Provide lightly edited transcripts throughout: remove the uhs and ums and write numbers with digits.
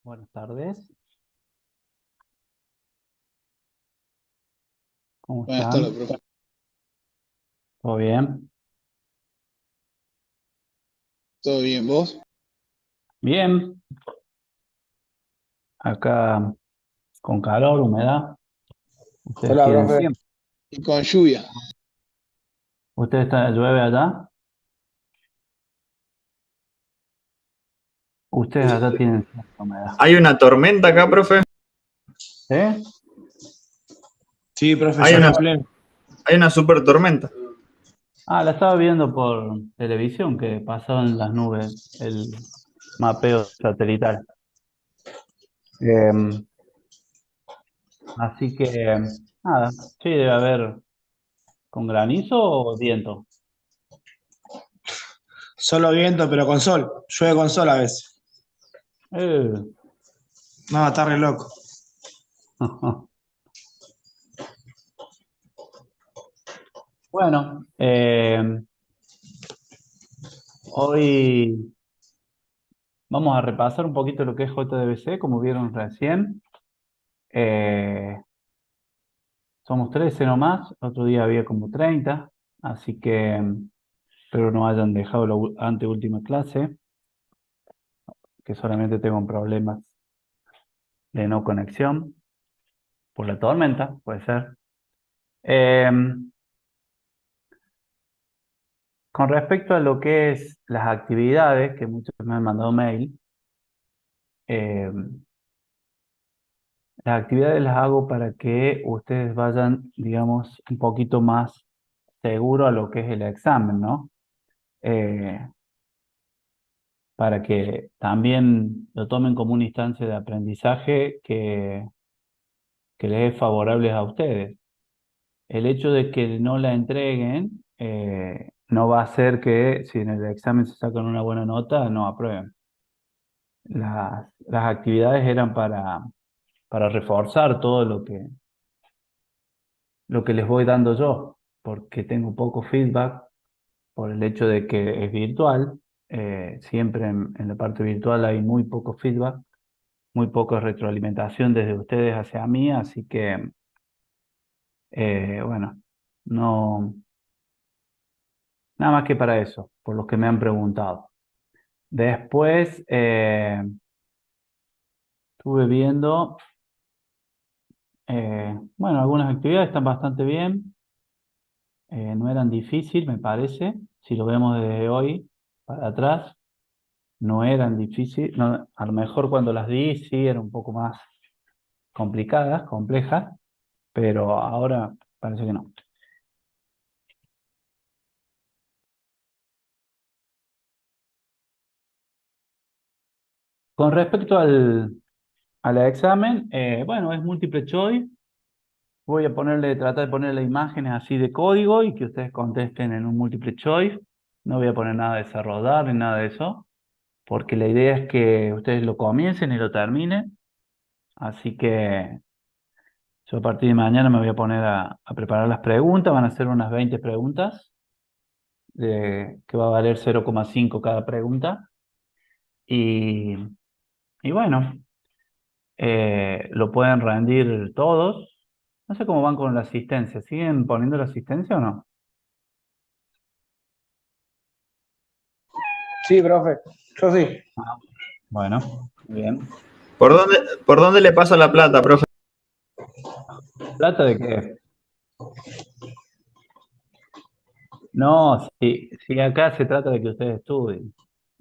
Buenas tardes, ¿cómo Buenas tardes, están? profe. ¿Todo bien? ¿Todo bien? ¿Vos? Bien, acá con calor, humedad. ¿Ustedes Hola, tienen profe. frío? Y con lluvia. ¿Llueve allá? ¿Ustedes allá tienen cierta humedad? Hay una tormenta acá, profe. ¿Sí? Sí, profe, Hay ya una, está pleno. hay una super tormenta. La estaba viendo por televisión que pasaban las nubes, el mapeo satelital. Em, Así que, nada, sí, debe haber con granizo o viento. Solo viento, pero con sol. Llueve con sol a veces. Eh. No, está re loco. Bueno, hoy vamos a repasar un poquito lo que es JDBC, como vieron recién. Eh, Somos 13 nomás, otro día había como 30, así que espero no hayan dejado la anteúltima clase, que solamente tengo problemas de no conexión por la tormenta, puede ser. Eh, con respecto a lo que es las actividades, que muchos me han mandado mail, eh, las actividades las hago para que ustedes vayan, digamos, un poquito más seguro a lo que es el examen, ¿no? Eh, para que también lo tomen como una instancia de aprendizaje que les es favorable a ustedes. El hecho de que no la entreguen no va a hacer que si en el examen se sacan una buena nota, no aprueben. Las actividades eran para reforzar todo lo que les voy dando yo, porque tengo poco feedback por el hecho de que es virtual. Siempre en la parte virtual hay muy poco feedback, muy poca retroalimentación desde ustedes hacia mí, así que, bueno, no, nada más que para eso, por los que me han preguntado. Después, estuve viendo, bueno, algunas actividades están bastante bien, no eran difíciles, me parece, si lo vemos desde hoy para atrás. No eran difíciles, a lo mejor cuando las di sí eran un poco más complicadas, complejas, pero ahora parece que no. Con respecto al examen, bueno, es múltiple choice. Voy a tratar de ponerle imágenes así de código y que ustedes contesten en un múltiple choice. No voy a poner nada de desarrollar ni nada de eso, porque la idea es que ustedes lo comiencen y lo terminen. Así que yo a partir de mañana me voy a poner a preparar las preguntas. Van a ser unas 20 preguntas, que va a valer 0,5 cada pregunta. Y, y bueno, lo pueden rendir todos. No sé cómo van con la asistencia. ¿Siguen poniendo la asistencia o no? Sí, profe. Yo sí. Ah, bueno, muy bien. ¿Por dónde le pasa la plata, profe? ¿Plata de qué? No, si acá se trata de que ustedes estudien.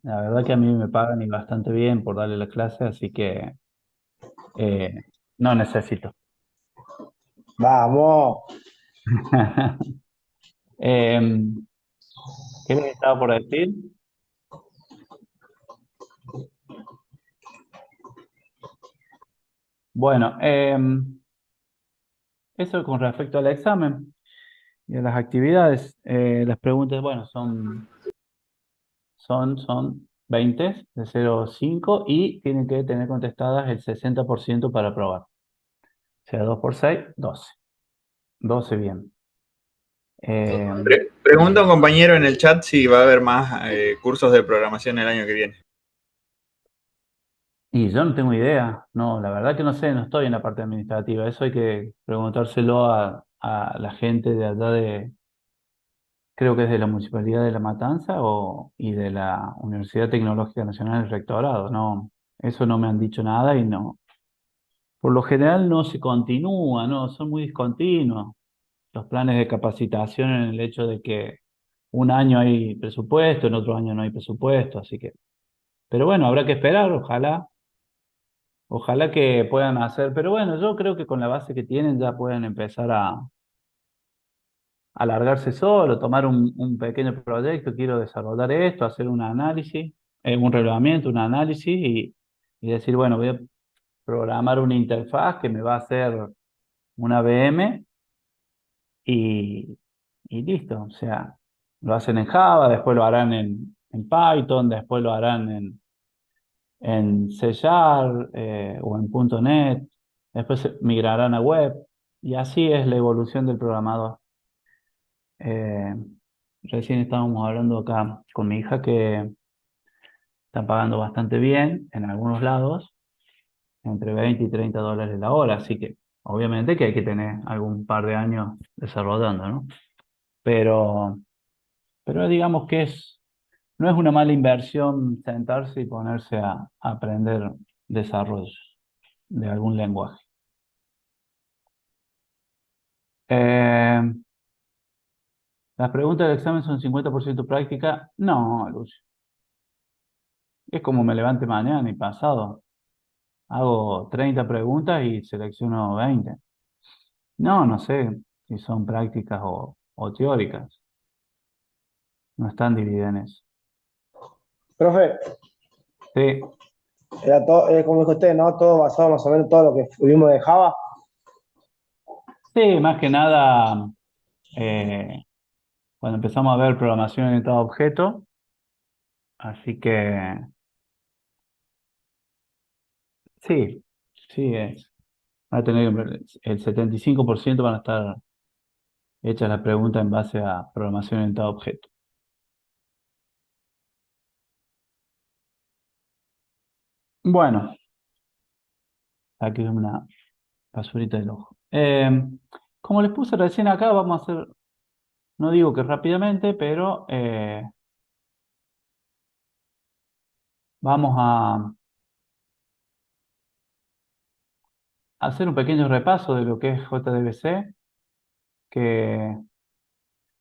La verdad que a mí me pagan y bastante bien por darle la clase, así que eh, no necesito. Vamos. Em, ¿Qué les estaba por decir? Bueno, eso con respecto al examen y a las actividades. Las preguntas, bueno, son 20 de 0 a 5 y tienen que tener contestadas el 60% para aprobar. O sea, 2 por 6, 12. 12 bien. Eh, Pregunta a un compañero en el chat si va a haber más cursos de programación el año que viene. Y yo no tengo idea, no, la verdad que no sé, no estoy en la parte administrativa, eso hay que preguntárselo a la gente de allá de, creo que es de la Municipalidad de La Matanza y de la Universidad Tecnológica Nacional del Rectorado, no, eso no me han dicho nada y no, por lo general no se continúa, no, son muy discontinuos los planes de capacitación en el hecho de que un año hay presupuesto, en otro año no hay presupuesto, así que, pero bueno, habrá que esperar, ojalá que puedan hacer, pero bueno, yo creo que con la base que tienen ya pueden empezar a largarse solo, tomar un pequeño proyecto, quiero desarrollar esto, hacer un análisis, un relevamiento, un análisis y decir, bueno, voy a programar una interfaz que me va a hacer una VM y listo, o sea, lo hacen en Java, después lo harán en Python, después lo harán en C Sharp o en .NET, después se migrarán a web, y así es la evolución del programador. Eh, Recién estábamos hablando acá con mi hija que están pagando bastante bien en algunos lados, entre 20 y 30 dólares la hora, así que obviamente que hay que tener algún par de años desarrollando, ¿no? Pero, pero digamos que no es una mala inversión sentarse y ponerse a aprender desarrollo de algún lenguaje. Eh, las preguntas del examen son 50% práctica. No, Lucio. Es como me levante mañana y pasado. Hago 30 preguntas y selecciono 20. No, no sé si son prácticas o teóricas. No están divididas en eso. Profe, Sí, era todo, como dijo usted, ¿no? Todo basado más o menos en todo lo que vimos de Java. sí, más que nada, eh, cuando empezamos a ver programación orientada a objetos, así que sí, sí, va a tener el 75% van a estar hechas las preguntas en base a programación orientada a objetos. Bueno, aquí es una basurita del ojo. Como les puse recién acá, vamos a hacer, no digo que rápidamente, pero vamos a hacer un pequeño repaso de lo que es JDBC, que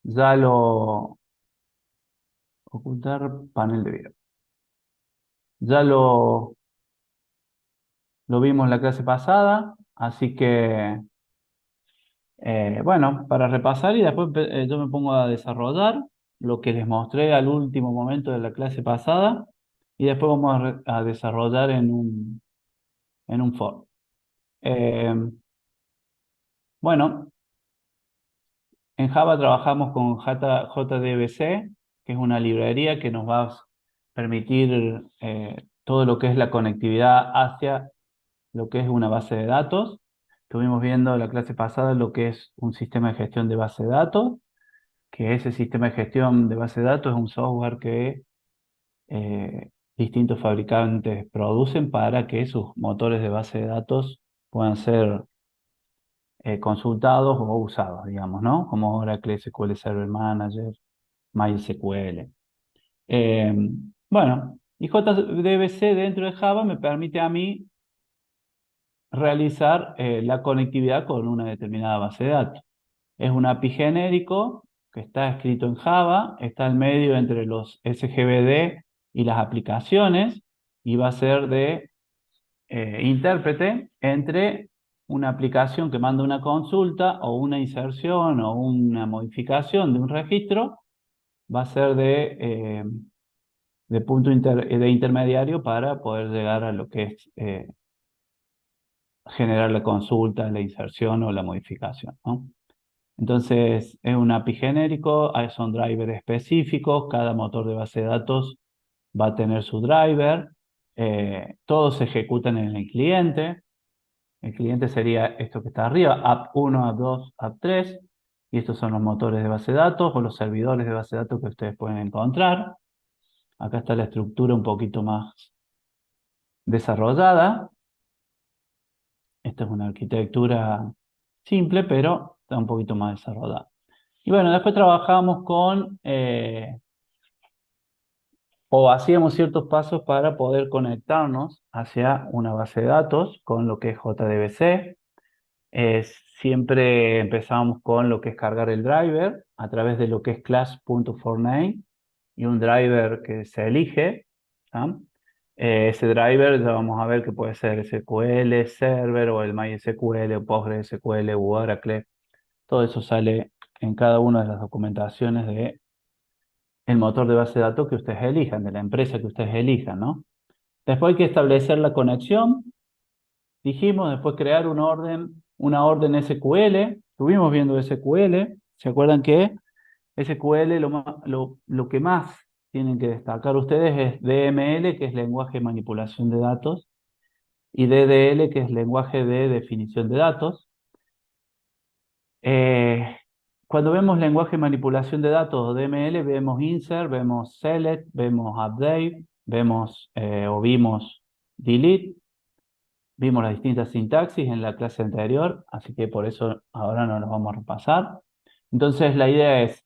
ya lo ocultar panel de video. Ya lo vimos en la clase pasada, así que bueno, para repasar y después yo me pongo a desarrollar lo que les mostré al último momento de la clase pasada y después vamos a desarrollar en un for. Eh, bueno, en Java trabajamos con JDBC, que es una librería que nos va a permitir todo lo que es la conectividad hacia lo que es una base de datos. Estuvimos viendo en la clase pasada lo que es un sistema de gestión de base de datos, que ese sistema de gestión de base de datos es un software que distintos fabricantes producen para que sus motores de base de datos puedan ser consultados o usados, digamos, ¿no? Como Oracle SQL Server Manager, MySQL. Eh, bueno, y JDBC dentro de Java me permite a mí realizar la conectividad con una determinada base de datos. Es un API genérico que está escrito en Java, está al medio entre los SGBD y las aplicaciones y va a ser de intérprete entre una aplicación que manda una consulta o una inserción o una modificación de un registro, va a ser de punto de intermediario para poder llegar a lo que es generar la consulta, la inserción o la modificación, ¿no? Entonces, es un API genérico, son drivers específicos, cada motor de base de datos va a tener su driver, todos se ejecutan en el cliente sería esto que está arriba, app1, app2, app3, y estos son los motores de base de datos o los servidores de base de datos que ustedes pueden encontrar. Acá está la estructura un poquito más desarrollada. Esta es una arquitectura simple, pero está un poquito más desarrollada. Y bueno, después trabajamos con, o hacíamos ciertos pasos para poder conectarnos hacia una base de datos con lo que es JDBC. Siempre empezábamos con lo que es cargar el driver a través de lo que es class.forName y un driver que se elige. ¿Ah? Ese driver ya vamos a ver que puede ser SQL Server o el MySQL o PostgreSQL o Oracle. Todo eso sale en cada una de las documentaciones de el motor de base de datos que ustedes elijan, de la empresa que ustedes elijan, ¿no? Después hay que establecer la conexión. Dijimos, después crear una orden SQL. Estuvimos viendo SQL. ¿Se acuerdan que SQL lo que más tienen que destacar ustedes es DML, que es lenguaje de manipulación de datos, y DDL, que es lenguaje de definición de datos. Cuando vemos lenguaje de manipulación de datos o DML, vemos insert, vemos select, vemos update, vimos delete, vimos las distintas sintaxis en la clase anterior, así que por eso ahora no las vamos a repasar. Entonces la idea es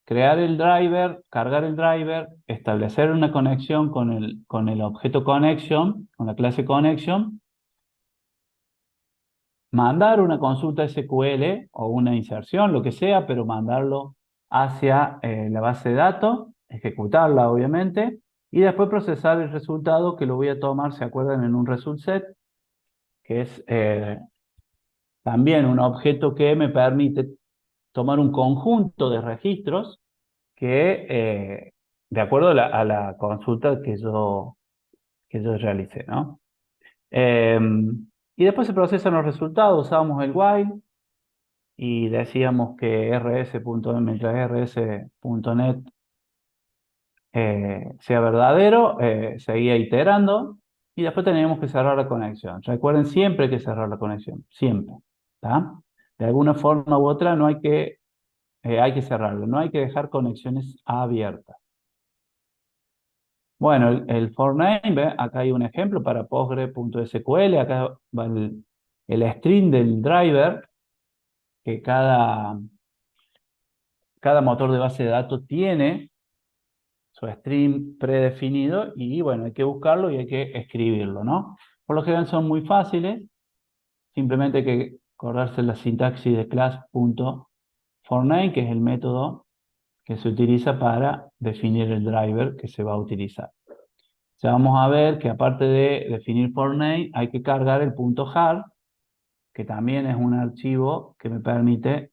crear el driver, cargar el driver, establecer una conexión con el objeto connection, con la clase connection, mandar una consulta SQL o una inserción, lo que sea, pero mandarlo hacia la base de datos, ejecutarla obviamente, y después procesar el resultado que lo voy a tomar, ¿se acuerdan? En un result set, que es también un objeto que me permite tomar un conjunto de registros que, de acuerdo a la consulta que yo realicé, ¿no? Y después se procesan los resultados, usábamos el while y decíamos que mientras rs.net sea verdadero, seguía iterando y después teníamos que cerrar la conexión. Recuerden siempre hay que cerrar la conexión, siempre. ¿Tá? De alguna forma u otra hay que cerrarlo, no hay que dejar conexiones abiertas. Bueno, el for name, ¿ve? Acá hay un ejemplo para postgre.sql, acá va el string del driver, que cada motor de base de datos tiene su string predefinido y bueno, hay que buscarlo y hay que escribirlo, ¿no? Por lo general son muy fáciles, simplemente hay que acordarse la sintaxis de class.forName, que es el método que se utiliza para definir el driver que se va a utilizar. Ya vamos a ver que aparte de definir forName, hay que cargar el .jar, que también es un archivo que me permite,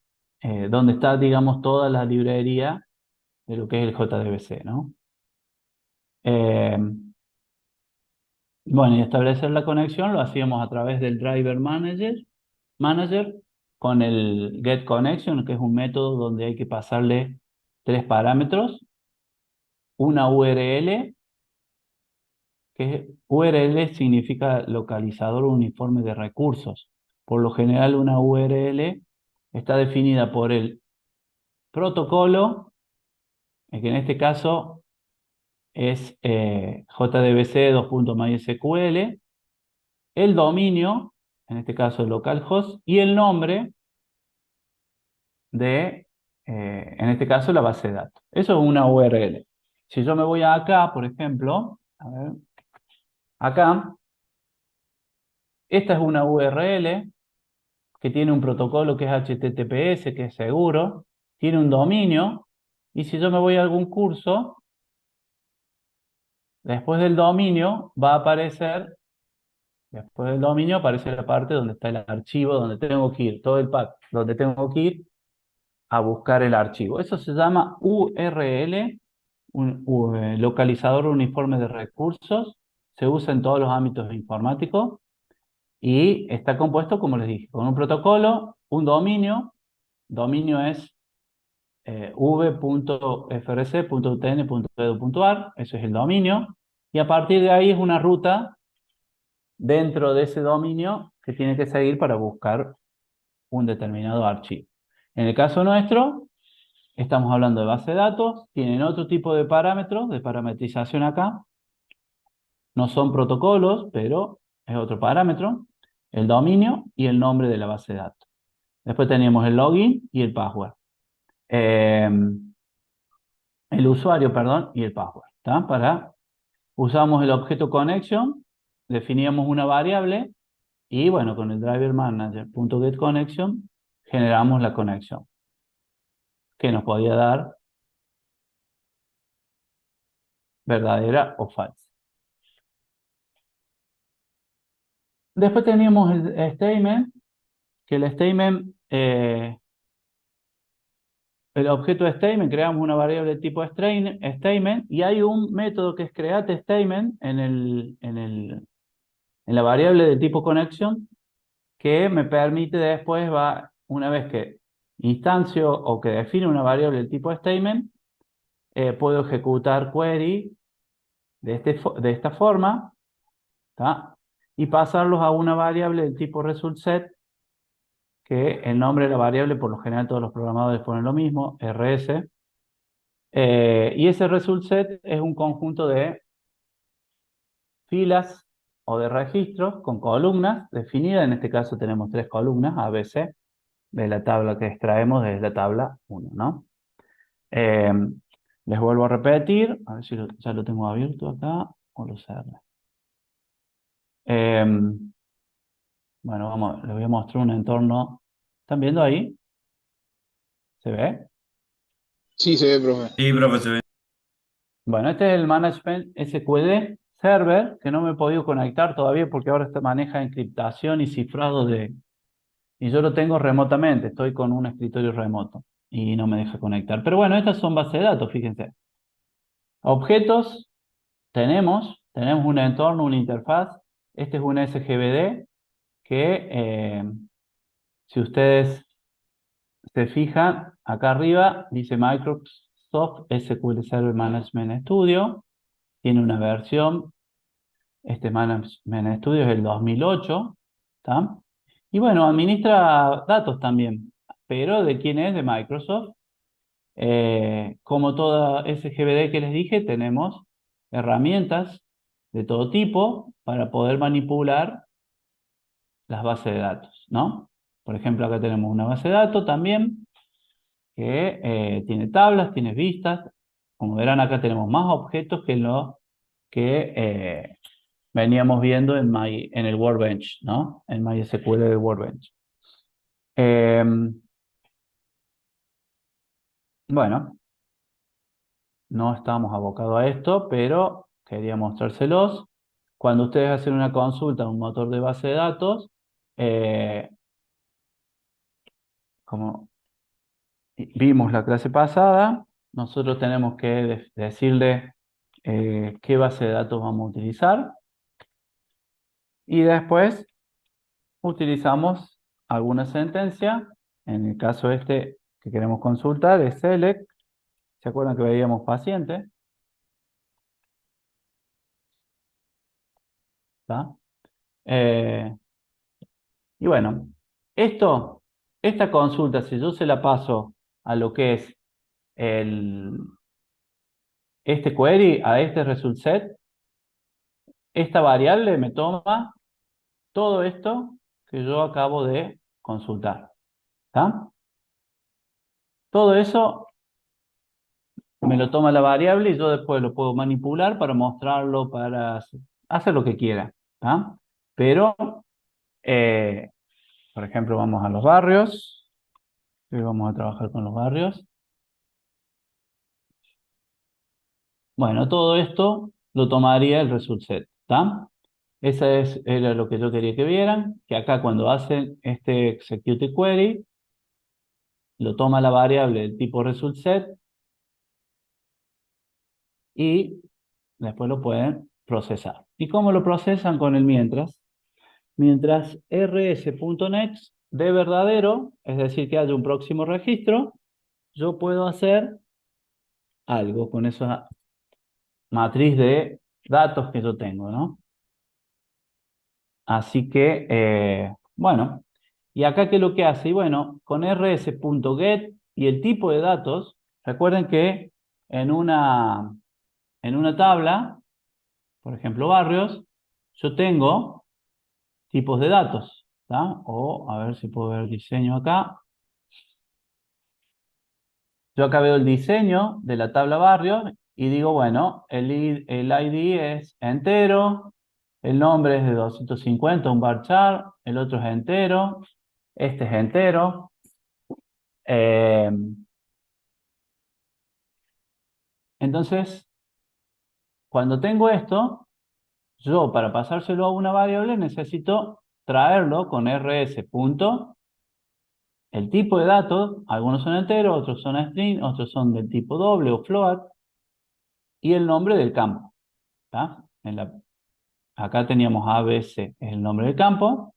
donde está, digamos, toda la librería de lo que es el JDBC, ¿no? Bueno, y establecer la conexión lo hacíamos a través del driver manager con el getConnection, que es un método donde hay que pasarle 3 parámetros, una URL, que URL significa localizador uniforme de recursos. Por lo general una URL está definida por el protocolo, que en este caso es jdbc2.mysql, el dominio, en este caso localhost, y el nombre de, en este caso, la base de datos. Eso es una URL. Si yo me voy a acá, por ejemplo, a ver, acá, esta es una URL que tiene un protocolo que es HTTPS, que es seguro, tiene un dominio, y si yo me voy a algún curso, después del dominio va a aparecer, después del dominio aparece la parte donde está el archivo, donde tengo que ir, todo el path, donde tengo que ir a buscar el archivo. Eso se llama URL, localizador uniforme de recursos, se usa en todos los ámbitos informáticos y está compuesto, como les dije, con un protocolo, un dominio es v.frc.utn.edu.ar, eso es el dominio, y a partir de ahí es una ruta dentro de ese dominio que tiene que seguir para buscar un determinado archivo. En el caso nuestro, estamos hablando de base de datos, tienen otro tipo de parámetros, de parametrización acá, No son protocolos, pero es otro parámetro. El dominio y el nombre de la base de datos. Después teníamos el login y el password. El usuario, perdón, y el password. Usamos el objeto connection, definíamos una variable y bueno, con el driver manager.getConnection generamos la conexión que nos podía dar verdadera o falsa. Después teníamos el statement, que el statement, el objeto statement, creamos una variable de tipo statement y hay un método que es createStatement en la variable de tipo connection que me permite después, una vez que instancio o que define una variable del tipo statement, puedo ejecutar query de esta forma, ¿tá? Y pasarlos a una variable del tipo resultSet, que el nombre de la variable, por lo general todos los programadores ponen lo mismo, rs, y ese resultSet es un conjunto de filas o de registros con columnas definidas. En este caso tenemos 3 columnas, ABC, de la tabla que extraemos desde la tabla 1, ¿no? Les vuelvo a repetir, a ver si ya lo tengo abierto acá, o lo cerré. Bueno, les voy a mostrar un entorno. ¿Están viendo ahí? ¿Se ve? Sí, se ve, profe. Sí, profe, se ve. Bueno, este es el Management SQL Server, que no me he podido conectar todavía porque ahora maneja encriptación y cifrado y yo lo tengo remotamente, estoy con un escritorio remoto y no me deja conectar. Pero bueno, estas son bases de datos, fíjense. Objetos, tenemos un entorno, una interfaz. Este es un SGBD que, si ustedes se fijan, acá arriba dice Microsoft SQL Server Management Studio. Tiene una versión, este Management Studio es el 2008, ¿está? Y bueno, administra datos también, pero ¿de quién es? De Microsoft. Como toda SGBD que les dije, tenemos herramientas de todo tipo para poder manipular las bases de datos, ¿no? Por ejemplo, acá tenemos una base de datos también que tiene tablas, tiene vistas. Como verán, acá tenemos más objetos que lo que veníamos viendo en el Workbench, ¿no? En MySQL de Workbench. Bueno, no estamos abocados a esto, pero quería mostrárselos. Cuando ustedes hacen una consulta a un motor de base de datos, como vimos la clase pasada, nosotros tenemos que decirle qué base de datos vamos a utilizar y después utilizamos alguna sentencia. En el caso este que queremos consultar es select. ¿Se acuerdan que veíamos paciente? ¿Está? Y bueno, esta consulta, si yo se la paso a lo que es este query, a este result set, esta variable me toma todo esto que yo acabo de consultar. ¿Está? Todo eso me lo toma la variable y yo después lo puedo manipular para mostrarlo, para hacer lo que quiera. ¿Está? Pero, por ejemplo, vamos a los barrios. Hoy vamos a trabajar con los barrios. Bueno, todo esto lo tomaría el result set, ¿está? Era lo que yo quería que vieran, que acá cuando hacen este execute query, lo toma la variable del tipo result set y después lo pueden procesar. ¿Y cómo lo procesan? Con el mientras. Mientras rs.next de verdadero, es decir, que haya un próximo registro, yo puedo hacer algo con esa matriz de datos que yo tengo, ¿no? Así que, bueno, y acá ¿qué es lo que hace? Y bueno, con rs.get y el tipo de datos, recuerden que en una tabla, por ejemplo, barrios, yo tengo tipos de datos, ¿tá? O, a ver si puedo ver el diseño acá. Yo acá veo el diseño de la tabla barrios y digo, bueno, el ID es entero, el nombre es de 250, un varchar, el otro es entero, este es entero. Eh, entonces, cuando tengo esto, yo para pasárselo a una variable necesito traerlo con rs punto, el tipo de datos, algunos son enteros, otros son string, otros son del tipo doble o float, y el nombre del campo. ¿Tá? Acá teníamos ABC, es el nombre del campo,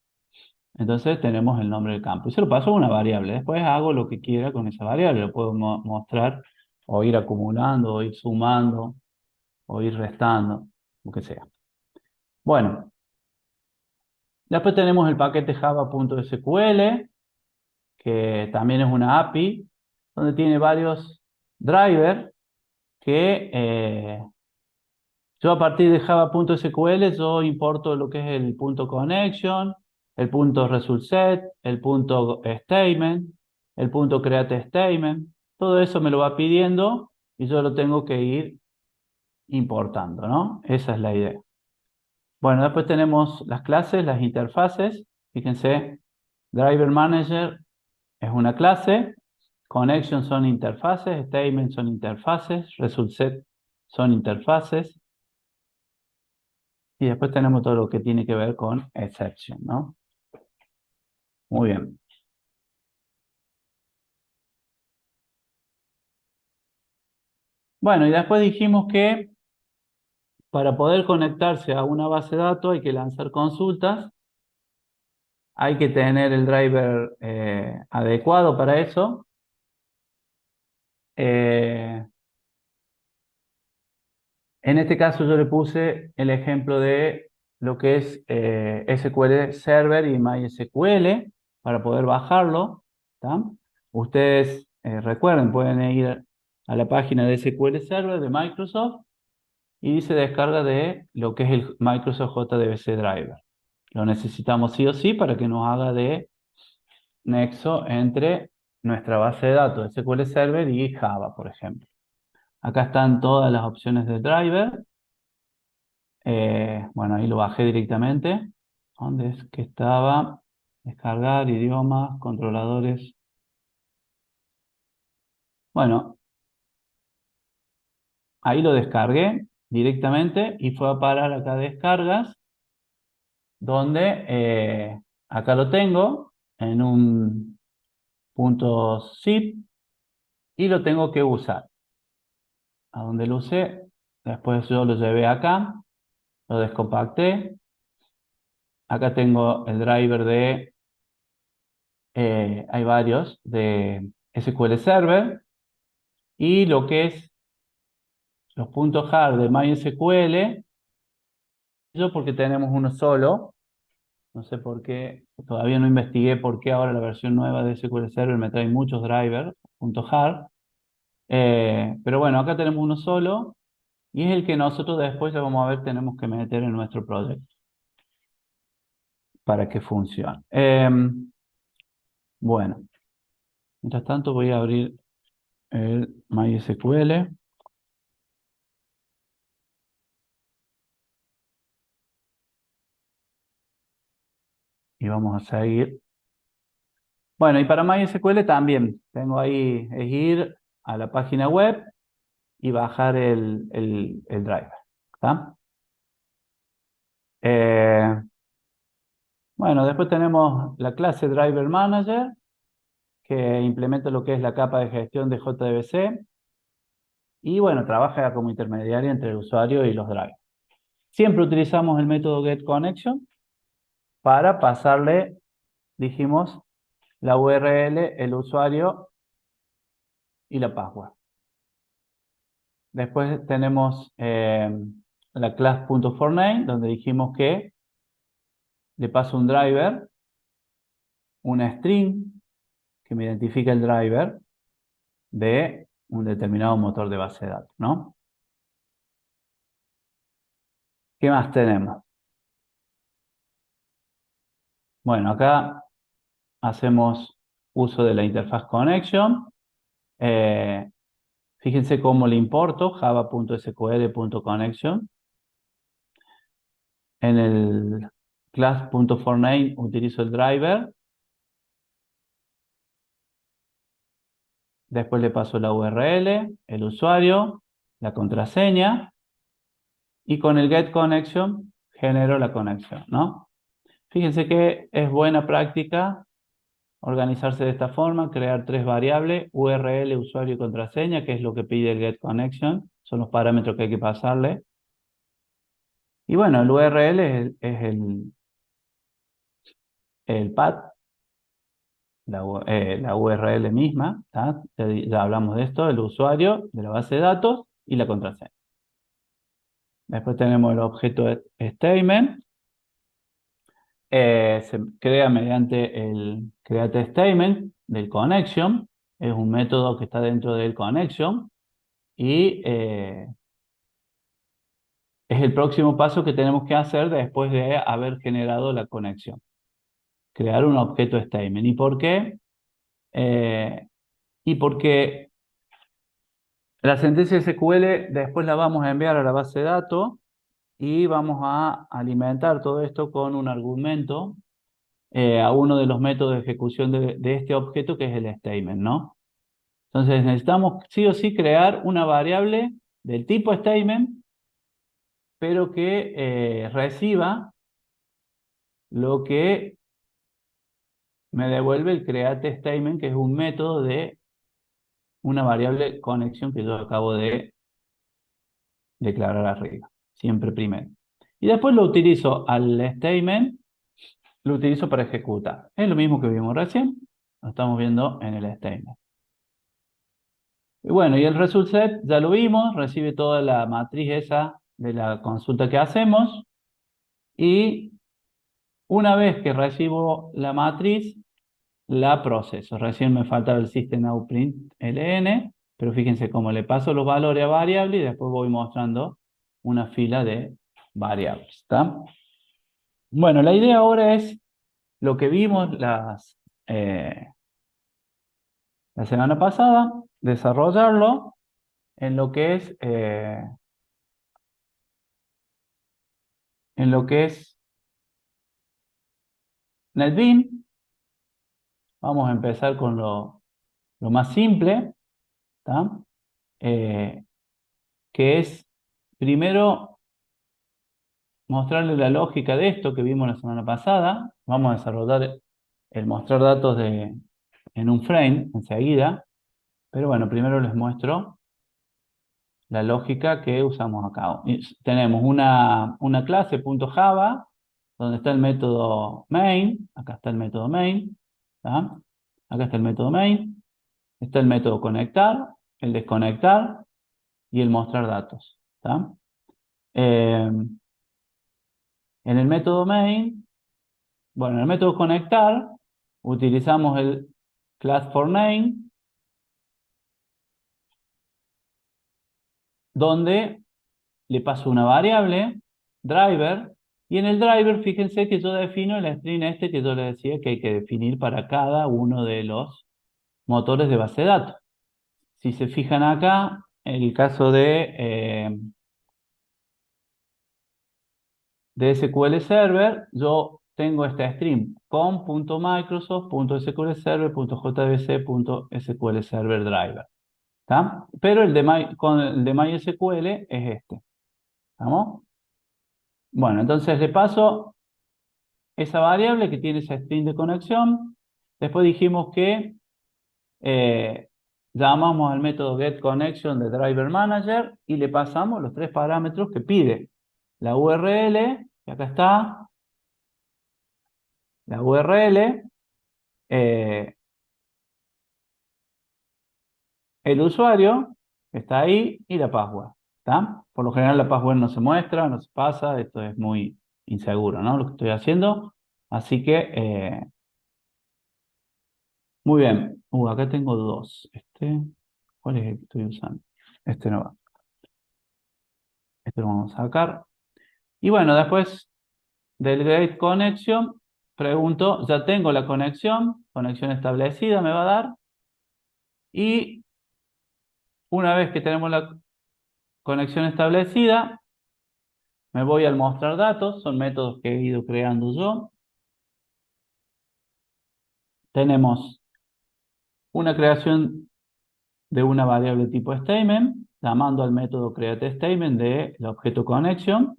entonces tenemos el nombre del campo. Y se lo paso a una variable, después hago lo que quiera con esa variable, lo puedo mostrar o ir acumulando, o ir sumando, o ir restando, lo que sea. Bueno, después tenemos el paquete java.sql, que también es una API, donde tiene varios drivers que yo a partir de java.sql yo importo lo que es el punto connection, el punto result set, el punto statement, el punto create statement. Todo eso me lo va pidiendo y yo lo tengo que ir importando, ¿no? Esa es la idea. Bueno, después tenemos las clases, las interfaces. Fíjense, Driver Manager es una clase, Connection son interfaces, Statement son interfaces, Result Set son interfaces. Y después tenemos todo lo que tiene que ver con exception, ¿no? Muy bien. Bueno, y después dijimos que para poder conectarse a una base de datos hay que lanzar consultas, hay que tener el driver adecuado para eso. En este caso yo le puse el ejemplo de lo que es SQL Server y MySQL para poder bajarlo. ¿Tá? Ustedes recuerden, pueden ir a la página de SQL Server de Microsoft y dice descarga de lo que es el Microsoft JDBC Driver. Lo necesitamos sí o sí para que nos haga de nexo entre nuestra base de datos de SQL Server y Java, por ejemplo. Acá están todas las opciones de driver. Bueno, ahí lo bajé directamente. ¿Dónde es que estaba? Descargar, idiomas, controladores. Bueno, ahí lo descargué directamente y fue a parar acá descargas, donde acá lo tengo en un punto zip y lo tengo que usar. A donde lo usé, después yo lo llevé acá, lo descompacté. Acá tengo el driver de, hay varios, de SQL Server y lo que es los puntos hard de MySQL, yo porque tenemos uno solo, no sé por qué, todavía no investigué por qué ahora la versión nueva de SQL Server me trae muchos drivers, puntos hard. Pero bueno, acá tenemos uno solo y es el que nosotros después ya vamos a ver tenemos que meter en nuestro proyecto para que funcione. Bueno, mientras tanto voy a abrir el MySQL y vamos a seguir. Bueno, y para MySQL también tengo ahí, es ir a la página web y bajar el driver. ¿Está? Bueno, después tenemos la clase Driver Manager, que implementa lo que es la capa de gestión de JDBC y bueno, trabaja como intermediario entre el usuario y los drivers. Siempre utilizamos el método getConnection para pasarle, dijimos, la URL, el usuario y la password. Después tenemos la class.forName, donde dijimos que le paso un driver, una string, que me identifica el driver de un determinado motor de base de datos, ¿no? ¿Qué más tenemos? Bueno, acá hacemos uso de la interfaz connection. Fíjense cómo le importo java.sql.connection. En el class.forName utilizo el driver. Después le paso la URL, el usuario, la contraseña. Y con el getConnection genero la conexión, ¿no? Fíjense que es buena práctica organizarse de esta forma, crear tres variables, URL, usuario y contraseña, que es lo que pide el getConnection, son los parámetros que hay que pasarle. Y bueno, el URL es el path, la URL misma, ¿tá? Ya hablamos de esto, el usuario de la base de datos y la contraseña. Después tenemos el objeto statement. Se crea mediante el createStatement del connection. Es un método que está dentro del connection. Y es el próximo paso que tenemos que hacer después de haber generado la conexión. Crear un objeto statement. ¿Y por qué? Y porque la sentencia SQL después la vamos a enviar a la base de datos y vamos a alimentar todo esto con un argumento a uno de los métodos de ejecución de este objeto, que es el statement, ¿no? Entonces necesitamos sí o sí crear una variable del tipo statement, pero que reciba lo que me devuelve el createStatement, que es un método de una variable conexión que yo acabo de declarar arriba, siempre primero. Y después lo utilizo al statement, lo utilizo para ejecutar. Es lo mismo que vimos recién, lo estamos viendo en el statement. Y bueno, y el result set ya lo vimos, recibe toda la matriz esa de la consulta que hacemos. Y una vez que recibo la matriz, la proceso. Recién me faltaba el system.out.println, pero fíjense cómo le paso los valores a variables y después voy mostrando una fila de variables. ¿Está? Bueno, la idea ahora es lo que vimos la semana pasada, desarrollarlo en lo que es NetBeans. Vamos a empezar con lo más simple, ¿tá? Que es primero mostrarle la lógica de esto que vimos la semana pasada. Vamos a desarrollar el mostrar datos en un frame enseguida, pero bueno, primero les muestro la lógica que usamos acá. Tenemos una clase .java, donde está el método main, acá está el método main, ¿tá? Acá está el método main, está el método conectar, el desconectar y el mostrar datos, ¿tá? En el método main, bueno, en el método conectar, utilizamos el class forName, donde le paso una variable, driver, y en el driver, fíjense que yo defino el string este que yo les decía que hay que definir para cada uno de los motores de base de datos. Si se fijan acá, en el caso de SQL Server, yo tengo este string com.microsoft.sqlserver.jvc.sql Server Driver. ¿Está? Pero el con el de MySQL es este. ¿Estamos? Bueno, entonces le paso esa variable que tiene ese string de conexión. Después dijimos que llamamos al método getConnection de Driver Manager y le pasamos los tres parámetros que pide. La URL, que acá está, la URL, el usuario, que está ahí, y la password. ¿Está? Por lo general la password no se muestra, no se pasa, esto es muy inseguro, ¿no? Lo que estoy haciendo. Así que, muy bien. Acá tengo dos. ¿Cuál es el que estoy usando? Este no va. Este lo vamos a sacar. Y bueno, después del Get Connection, pregunto, ya tengo la conexión establecida me va a dar. Y una vez que tenemos la conexión establecida, me voy al mostrar datos, son métodos que he ido creando yo. Tenemos una creación de una variable tipo statement, llamando al método createStatement del objeto connection,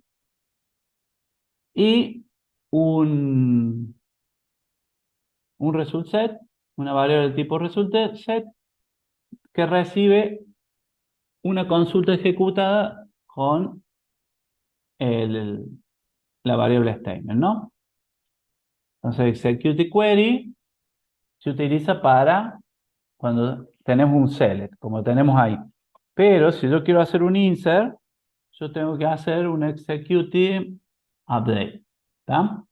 y un result set, una variable tipo result set, que recibe una consulta ejecutada con la variable statement, ¿no? Entonces, execute query se utiliza para cuando tenemos un select, como tenemos ahí. Pero si yo quiero hacer un insert, yo tengo que hacer un execute update. ¿Está?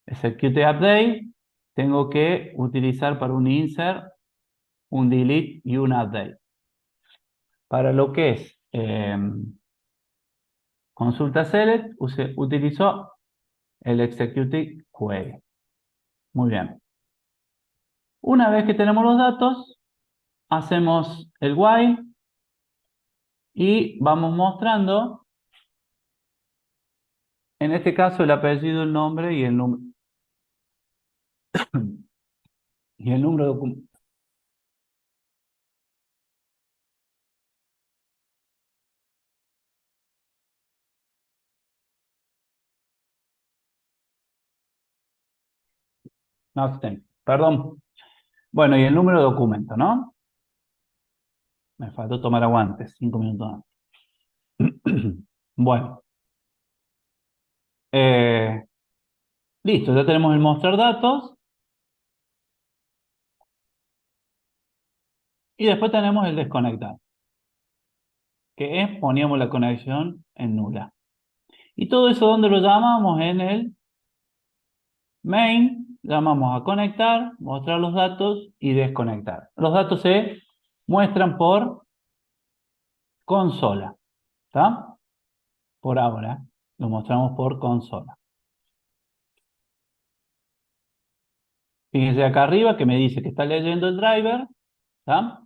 Execute update, tengo que utilizar para un insert, un delete y un update. Para lo que es consulta select, utilizo el execute query. Muy bien. Una vez que tenemos los datos, hacemos el while y vamos mostrando, en este caso, el apellido, el nombre y el número y el número de documento. No, perdón. Bueno, y el número de documento, ¿no? Me faltó tomar aguantes, 5 minutos antes. Bueno, listo, ya tenemos el mostrar datos. Y después tenemos el desconectar, que es poníamos la conexión en nula. Y todo eso, ¿dónde lo llamamos? En el main, llamamos a conectar, mostrar los datos y desconectar. Los datos se muestran por consola, ¿está? Por ahora, lo mostramos por consola. Fíjense acá arriba que me dice que está leyendo el driver, ¿está?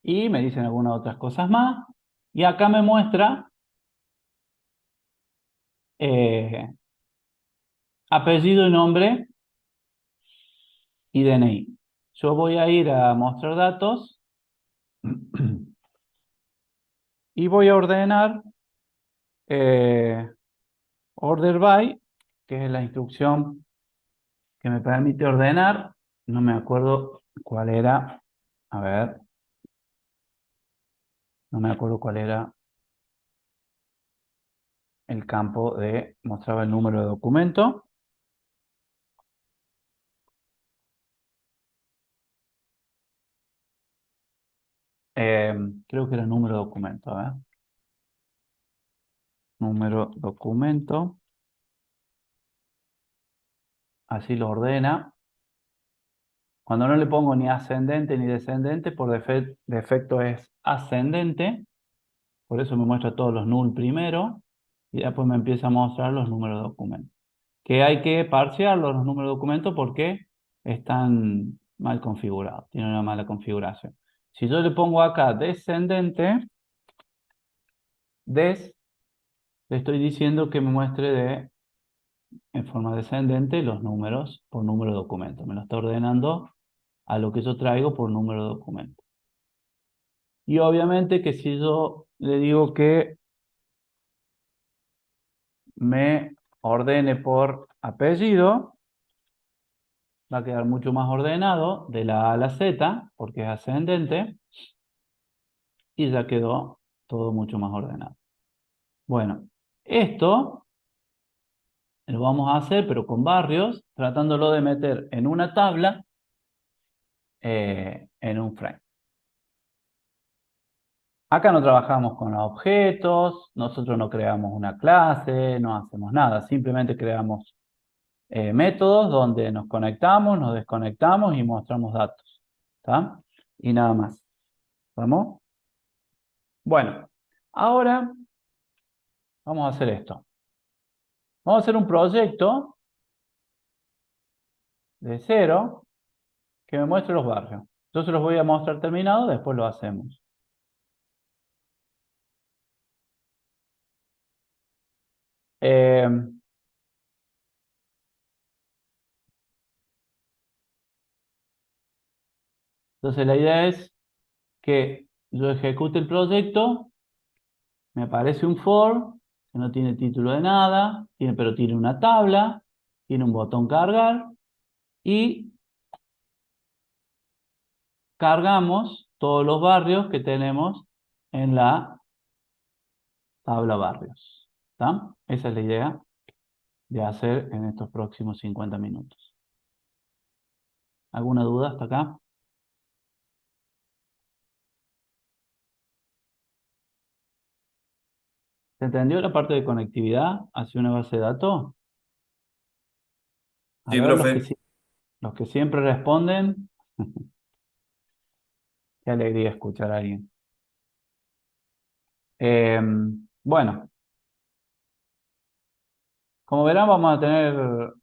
Y me dicen algunas otras cosas más. Y acá me muestra apellido y nombre y DNI. Yo voy a ir a mostrar datos y voy a ordenar order by, que es la instrucción que me permite ordenar. No me acuerdo cuál era. A ver. No me acuerdo cuál era el campo de mostraba el número de documento. Creo que era número de documento. A ver. Número documento. Así lo ordena. Cuando no le pongo ni ascendente ni descendente, por defecto es ascendente. Por eso me muestra todos los null primero. Y después me empieza a mostrar los números de documento. Que hay que parsearlos los números de documento porque están mal configurados. Tienen una mala configuración. Si yo le pongo acá descendente, le estoy diciendo que me muestre en forma descendente los números por número de documento. Me lo está ordenando a lo que yo traigo por número de documento. Y obviamente que si yo le digo que me ordene por apellido, va a quedar mucho más ordenado de la A a la Z, porque es ascendente, y ya quedó todo mucho más ordenado. Bueno, esto lo vamos a hacer, pero con barrios, tratándolo de meter en una tabla, en un frame. Acá no trabajamos con objetos, nosotros no creamos una clase, no hacemos nada, simplemente creamos métodos donde nos conectamos, nos desconectamos y mostramos datos. ¿Está? Y nada más. ¿Vamos? Bueno, ahora vamos a hacer esto. Vamos a hacer un proyecto de cero que me muestre los barrios. Yo se los voy a mostrar terminado, después lo hacemos. Eh, entonces la idea es que yo ejecute el proyecto, me aparece un for, que no tiene título de nada, pero tiene una tabla, tiene un botón cargar, y cargamos todos los barrios que tenemos en la tabla barrios. ¿Está? Esa es la idea de hacer en estos próximos 50 minutos. ¿Alguna duda hasta acá? ¿Se entendió la parte de conectividad hacia una base de datos? A Sí, ver, profe. los que siempre responden, qué alegría escuchar a alguien. Bueno, como verán, vamos a tener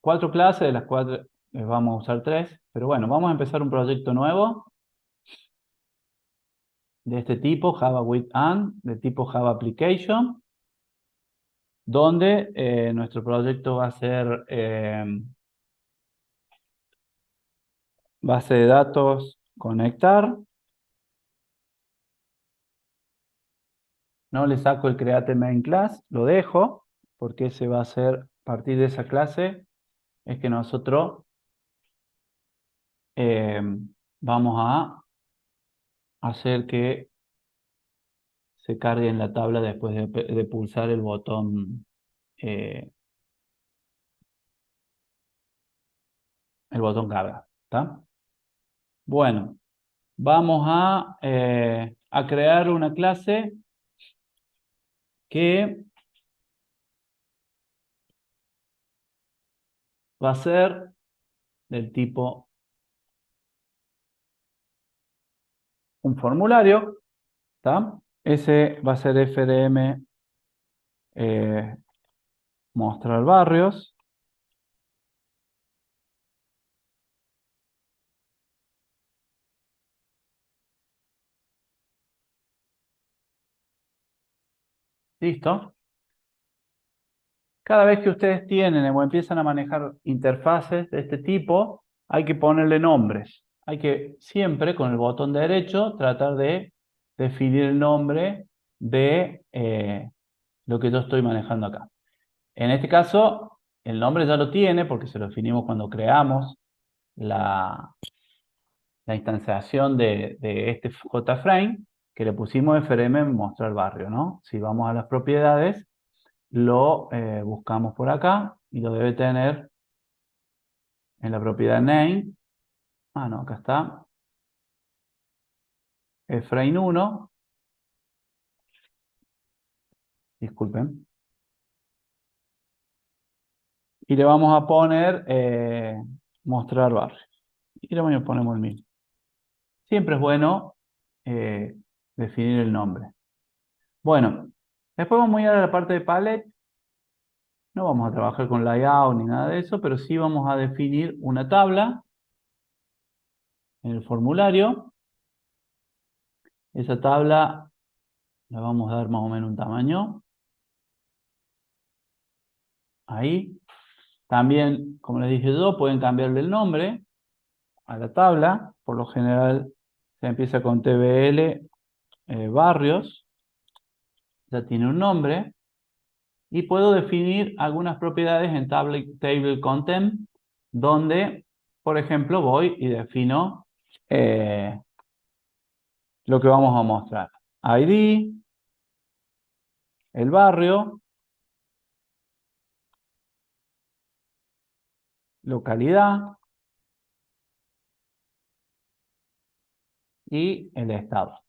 4 clases, de las 4 vamos a usar 3, pero bueno, vamos a empezar un proyecto nuevo de este tipo, Java with and, de tipo Java Application, donde nuestro proyecto va a ser base de datos, conectar. No le saco el create main class, lo dejo, porque ese va a ser, a partir de esa clase, es que nosotros vamos a hacer que se cargue en la tabla después de pulsar eh, el botón carga. ¿Está? Bueno, vamos a crear una clase que va a ser del tipo un formulario. ¿Está? Ese va a ser FDM mostrar barrios. ¿Listo? Cada vez que ustedes tienen o empiezan a manejar interfaces de este tipo, hay que ponerle nombres. Hay que siempre con el botón derecho tratar de definir el nombre de lo que yo estoy manejando acá. En este caso, el nombre ya lo tiene porque se lo definimos cuando creamos la instanciación de este JFrame, que le pusimos FRM mostrar barrio, ¿no? Si vamos a las propiedades, lo buscamos por acá y lo debe tener en la propiedad name. Ah, no, acá está. Frame 1. Disculpen. Y le vamos a poner mostrar barrio. Y le ponemos el mismo. Siempre es bueno eh, definir el nombre. Bueno, después vamos a ir a la parte de palette. No vamos a trabajar con layout ni nada de eso, pero sí vamos a definir una tabla en el formulario. Esa tabla la vamos a dar más o menos un tamaño. Ahí. También, como les dije yo, pueden cambiarle el nombre a la tabla. Por lo general se empieza con TBL barrios. Ya tiene un nombre. Y puedo definir algunas propiedades en table content, donde, por ejemplo, voy y defino lo que vamos a mostrar. ID, el barrio, localidad y el estado.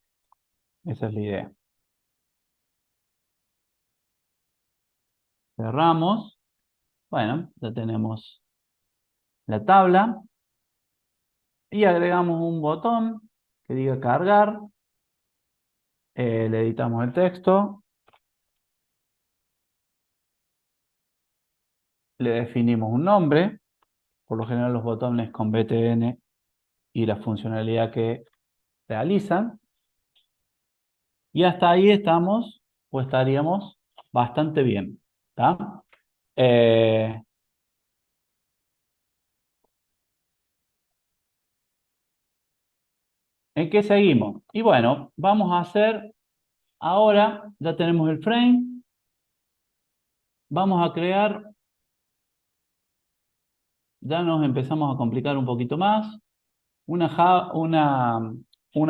Esa es la idea. Cerramos. Bueno, ya tenemos la tabla. Y agregamos un botón que diga cargar. Le editamos el texto. le definimos un nombre, por lo general los botones con btn y la funcionalidad que realizan, y hasta ahí estamos o estaríamos bastante bien, ¿tá? ¿En qué seguimos? Y bueno, vamos a hacer, ahora ya tenemos el frame, vamos a crear, ya nos empezamos a complicar un poquito más, un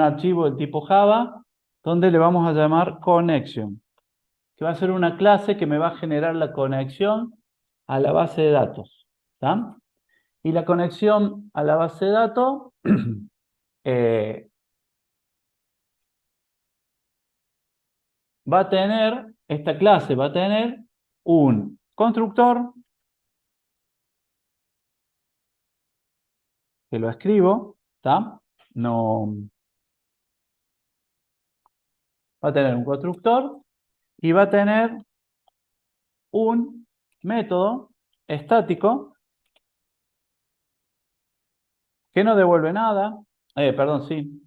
archivo del tipo Java, donde le vamos a llamar connection, que va a ser una clase que me va a generar la conexión a la base de datos, ¿tá? Y la conexión a la base de datos va a tener, esta clase va a tener un constructor, que lo escribo, ¿tá? No, va a tener un constructor y va a tener un método estático que no devuelve nada, perdón, sí,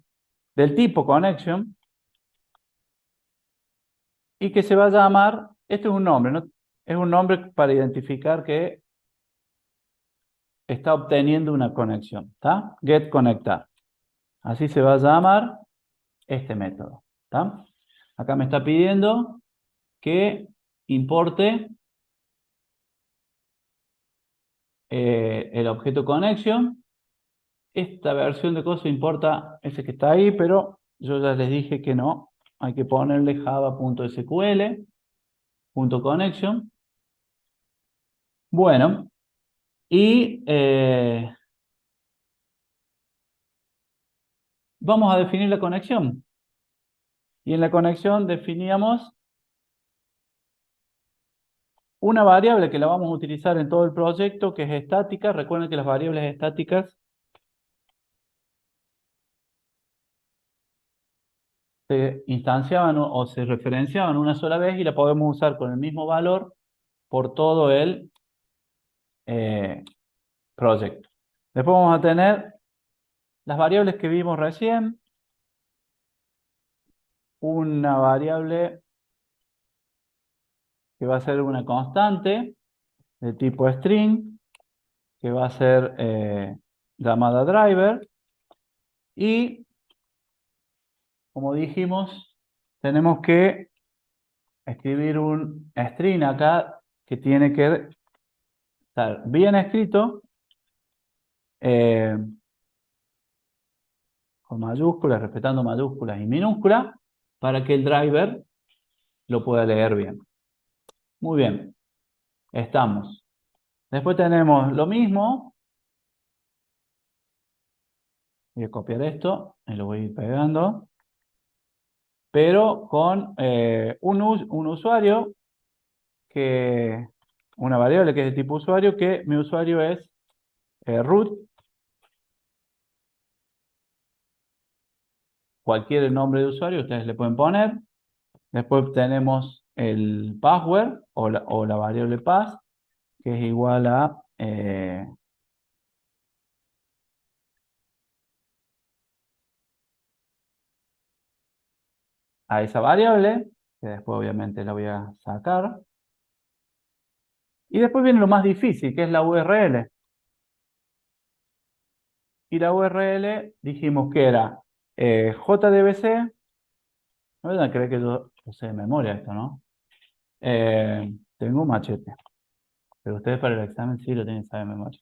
del tipo connection, y que se va a llamar, este es un nombre, ¿no? Es un nombre para identificar que está obteniendo una conexión, ¿está? GetConnectar. Así se va a llamar este método, ¿está? Acá me está pidiendo que importe el objeto connection. Esta versión de cosas importa ese que está ahí, pero yo ya les dije que no. Hay que ponerle java.sql.connection. Bueno, y vamos a definir la conexión. Y en la conexión definíamos una variable que la vamos a utilizar en todo el proyecto, que es estática. Recuerden que las variables estáticas se instanciaban o se referenciaban una sola vez y la podemos usar con el mismo valor por todo el proyecto. Después vamos a tener las variables que vimos recién, una variable que va a ser una constante de tipo string, que va a ser llamada driver, y como dijimos, tenemos que escribir un string acá que tiene que estar bien escrito, con mayúsculas, respetando mayúsculas y minúsculas, para que el driver lo pueda leer bien. Muy bien, estamos. Después tenemos lo mismo. Voy a copiar esto y lo voy a ir pegando. Pero con un usuario una variable que es de tipo usuario, que mi usuario es root, cualquier nombre de usuario ustedes le pueden poner. Después tenemos el password o la variable pass, que es igual a esa variable, que después obviamente la voy a sacar. Y después viene lo más difícil, que es la URL. Y la URL dijimos que era JDBC. No van a creer que yo sé de memoria esto, ¿no? Tengo un machete. Pero ustedes para el examen sí lo tienen que saber de memoria.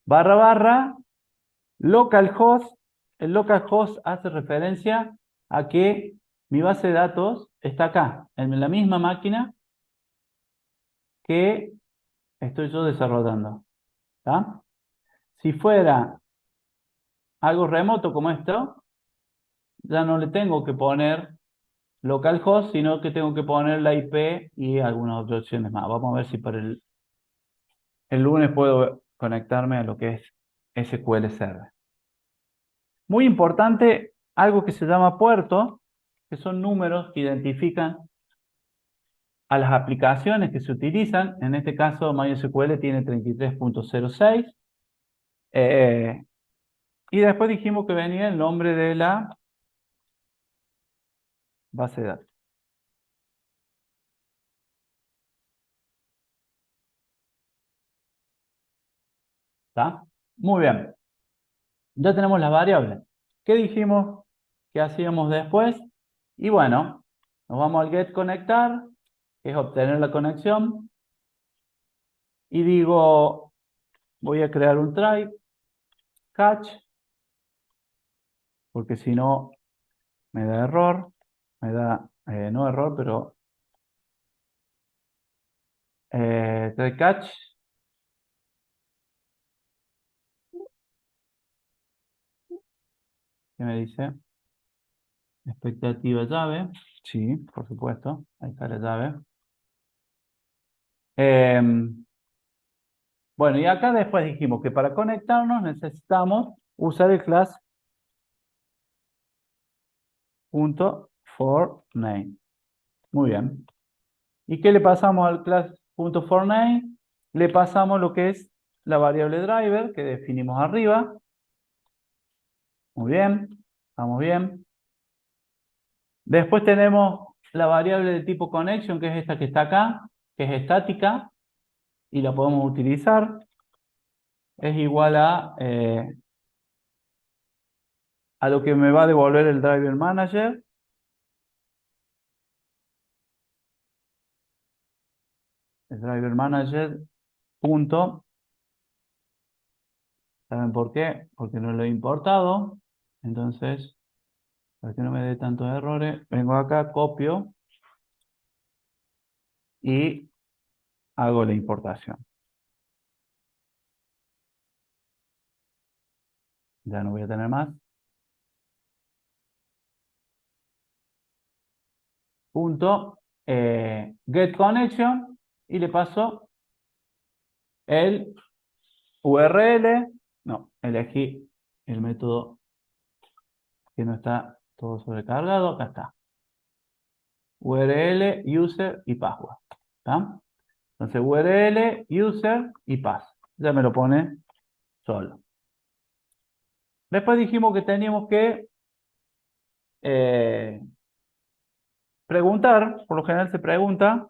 Barra barra localhost. El localhost hace referencia a que mi base de datos está acá, en la misma máquina que estoy yo desarrollando. ¿Está? Si fuera algo remoto como esto, ya no le tengo que poner localhost, sino que tengo que poner la IP y algunas otras opciones más. Vamos a ver si para el lunes puedo conectarme a lo que es SQL Server. Muy importante, algo que se llama puerto, que son números que identifican a las aplicaciones que se utilizan. En este caso, MySQL tiene 33.06. Y después dijimos que venía el nombre de la base de datos. ¿Está? Muy bien. Ya tenemos las variables. ¿Qué dijimos que hacíamos después? Y bueno, nos vamos al get conectar, que es obtener la conexión. Y digo, voy a crear un try catch, porque si no me da error. Me da, no error, pero try catch. ¿Qué me dice? Expectativa llave. Sí, por supuesto. Ahí está la llave. Bueno, y acá después dijimos que para conectarnos necesitamos usar el class .forName. Muy bien. ¿Y qué le pasamos al class .forName? Le pasamos lo que es la variable driver que definimos arriba. Muy bien. Estamos bien. Después tenemos la variable de tipo connection, que es esta que está acá, que es estática, y la podemos utilizar. Es igual a lo que me va a devolver el driver manager. El driver manager punto. ¿Saben por qué? Porque no lo he importado. Entonces, para que no me dé tantos errores, vengo acá, copio y hago la importación. Ya no voy a tener más. Punto get connection y le paso el URL. No, elegí el método que no está todo sobrecargado. Acá está. URL, user y password. ¿Está? Entonces URL, user y pass. Ya me lo pone solo. Después dijimos que teníamos que preguntar, por lo general se pregunta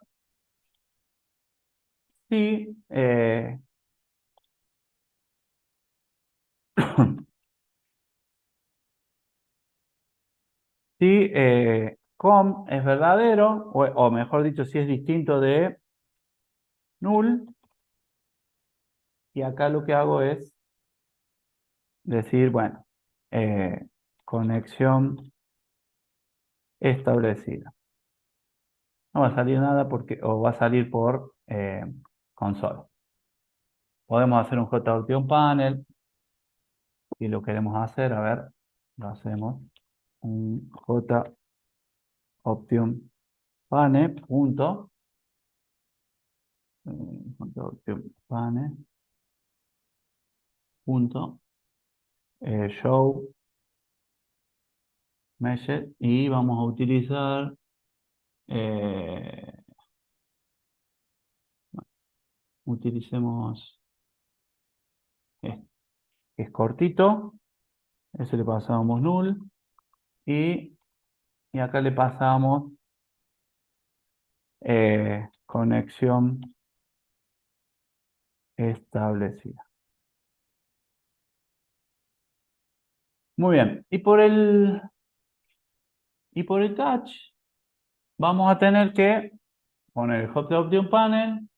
si, si com es verdadero, o mejor dicho, si es distinto de null. Y acá lo que hago es decir, bueno, conexión establecida. No va a salir nada porque, o va a salir por console. Podemos hacer un JOTION panel. Si lo queremos hacer, a ver, lo hacemos. Un JOTION panel punto. JOTION panel punto show message y vamos a utilizar utilicemos este, que es cortito. Ese le pasamos null y acá le pasamos conexión establecida. Muy bien. Y por el catch vamos a tener que poner el JOTION panel.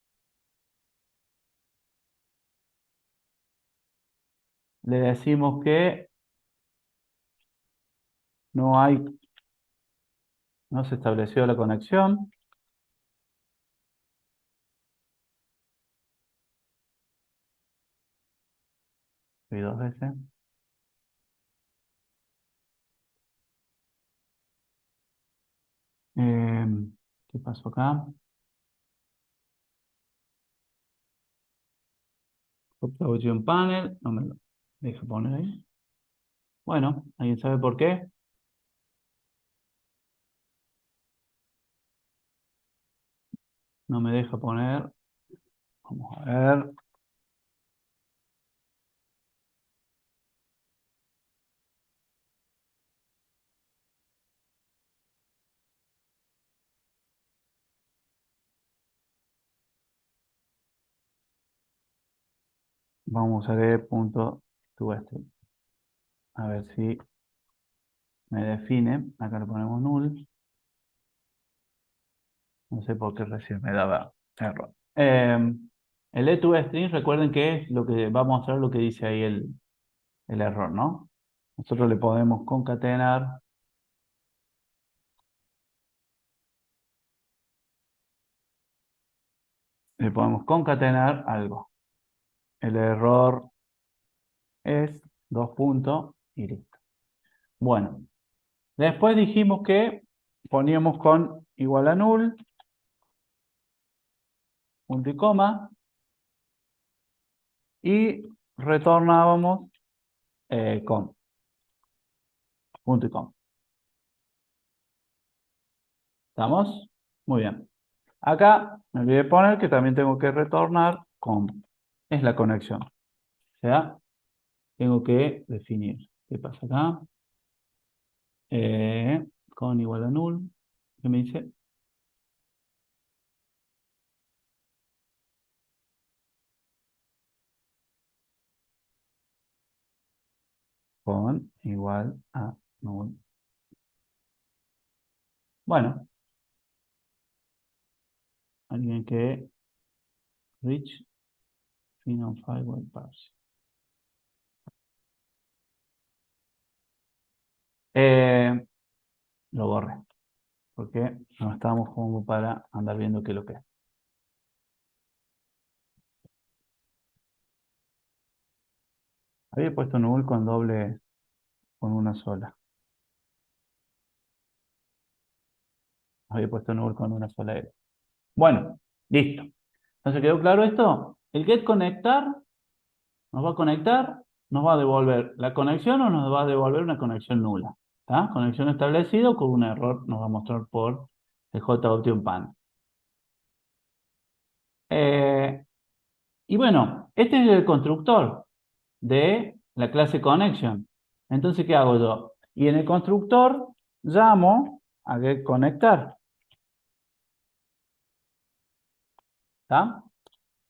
Le decimos que no se estableció la conexión. Y dos veces. ¿Qué pasó acá? JOTION panel. No me lo deja poner ahí. Bueno, ¿alguien sabe por qué? No me deja poner. Vamos a ver. Vamos a ver punto toString. A ver si me define. Acá le ponemos null. No sé por qué recién me daba error. El toString, recuerden que es lo que va a mostrar lo que dice ahí el error, ¿no? Nosotros le podemos concatenar. Le podemos concatenar algo. El error es dos puntos y listo. Bueno, después dijimos que poníamos con igual a null, punto y coma, y retornábamos con punto y coma. ¿Estamos? Muy bien. Acá me olvidé poner que también tengo que retornar con. Es la conexión. O sea, tengo que definir. ¿Qué pasa acá? Con igual a null. ¿Qué me dice? Con igual a null. Bueno, alguien que reach final firewall parse. Lo borré, porque no estábamos como para andar viendo qué es lo que es. Había puesto null con doble, con una sola. Había puesto null con una sola L. Bueno, listo. Entonces, ¿quedó claro esto? El get conectar nos va a conectar, nos va a devolver la conexión o nos va a devolver una conexión nula. ¿Está? Conexión establecida con un error nos va a mostrar por el JOptionPan. Y bueno, este es el constructor de la clase connection. Entonces, ¿qué hago yo? Y en el constructor llamo a getConnectar. ¿Está?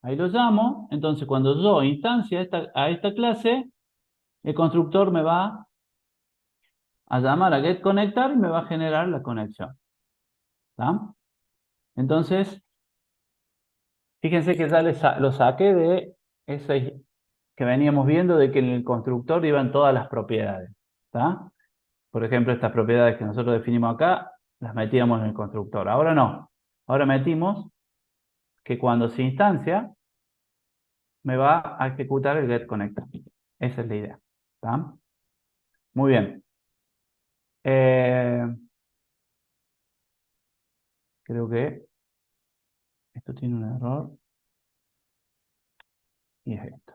Ahí lo llamo. Entonces, cuando yo instancie a esta clase, el constructor me va a llamar a getConnectar y me va a generar la conexión. ¿Está? Entonces, fíjense que ya lo saqué de ese que veníamos viendo de que en el constructor iban todas las propiedades. ¿Está? Por ejemplo, estas propiedades que nosotros definimos acá, las metíamos en el constructor. Ahora no. Ahora metimos que cuando se instancia, me va a ejecutar el getConnector. Esa es la idea. ¿Está? Muy bien. Creo que esto tiene un error. Y es esto.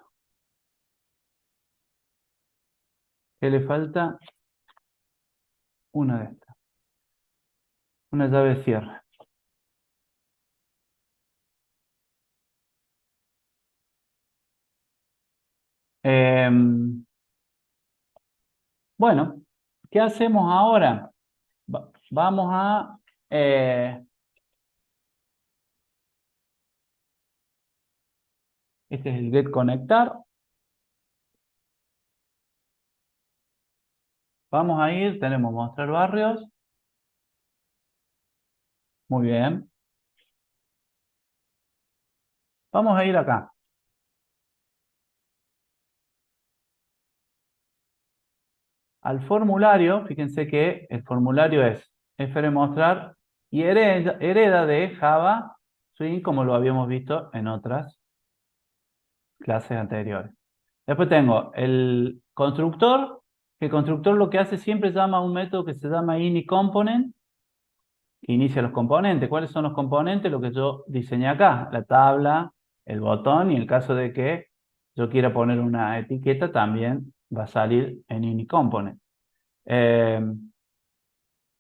¿Qué le falta? Una de estas. Una llave de cierre. Bueno, ¿qué hacemos ahora? Vamos a... este es el getConnectar. Vamos a ir, tenemos mostrar barrios. Muy bien. Vamos a ir acá. Al formulario, fíjense que el formulario es frmostrar y hereda de Java Swing como lo habíamos visto en otras clases anteriores. Después tengo el constructor, que el constructor lo que hace siempre llama a un método que se llama initComponent, que inicia los componentes. ¿Cuáles son los componentes? Lo que yo diseñé acá, la tabla, el botón, y en el caso de que yo quiera poner una etiqueta, también va a salir en initComponent. ¿A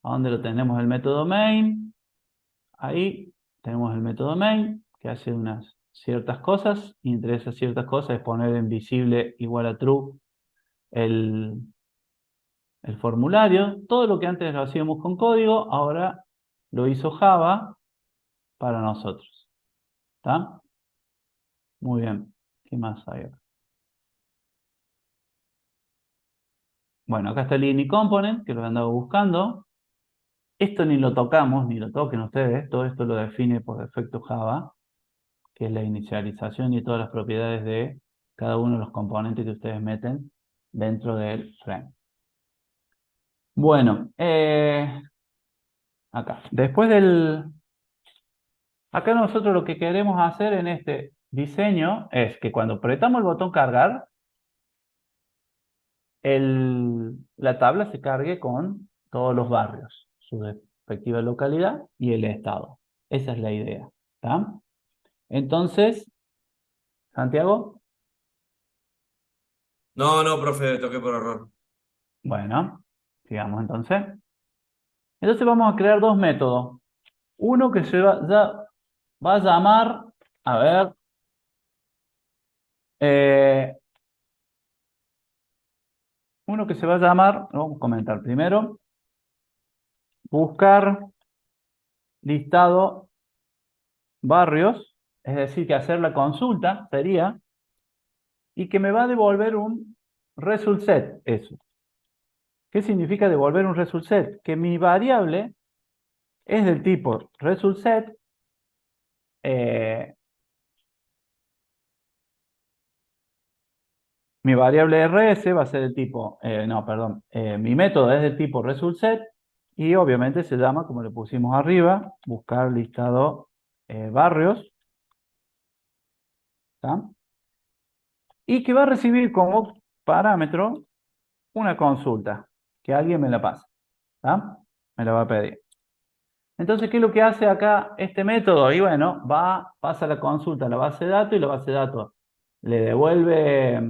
dónde lo tenemos? El método main. Ahí tenemos el método main, que hace unas ciertas cosas, y entre esas ciertas cosas es poner en visible igual a true el formulario. Todo lo que antes lo hacíamos con código, ahora lo hizo Java para nosotros. ¿Está? Muy bien. ¿Qué más hay acá? Bueno, acá está el ini component, que lo he andado buscando. Esto ni lo tocamos, ni lo toquen ustedes. Todo esto lo define por defecto Java, que es la inicialización y todas las propiedades de cada uno de los componentes que ustedes meten dentro del frame. Bueno, acá. Acá nosotros lo que queremos hacer en este diseño es que cuando apretamos el botón cargar, la tabla se cargue con todos los barrios, su respectiva localidad y el estado. Esa es la idea. ¿Está? Entonces, Santiago, No, no, profe, toqué por error. bueno, sigamos entonces. Entonces vamos a crear dos métodos. Uno que va a llamar, a ver, uno que se va a llamar, vamos a comentar primero, buscar listado barrios, es decir, que hacer la consulta sería, y que me va a devolver un result set, eso. ¿Qué significa devolver un result set? Que mi variable es del tipo result set, mi variable rs va a ser del tipo, no, perdón, mi método es del tipo result set y obviamente se llama, como le pusimos arriba, buscar listado barrios, ¿tá? Y que va a recibir como parámetro una consulta, que alguien me la pase, ¿tá? Me la va a pedir. Entonces, ¿qué es lo que hace acá este método? Y bueno, pasa la consulta a la base de datos y la base de datos le devuelve,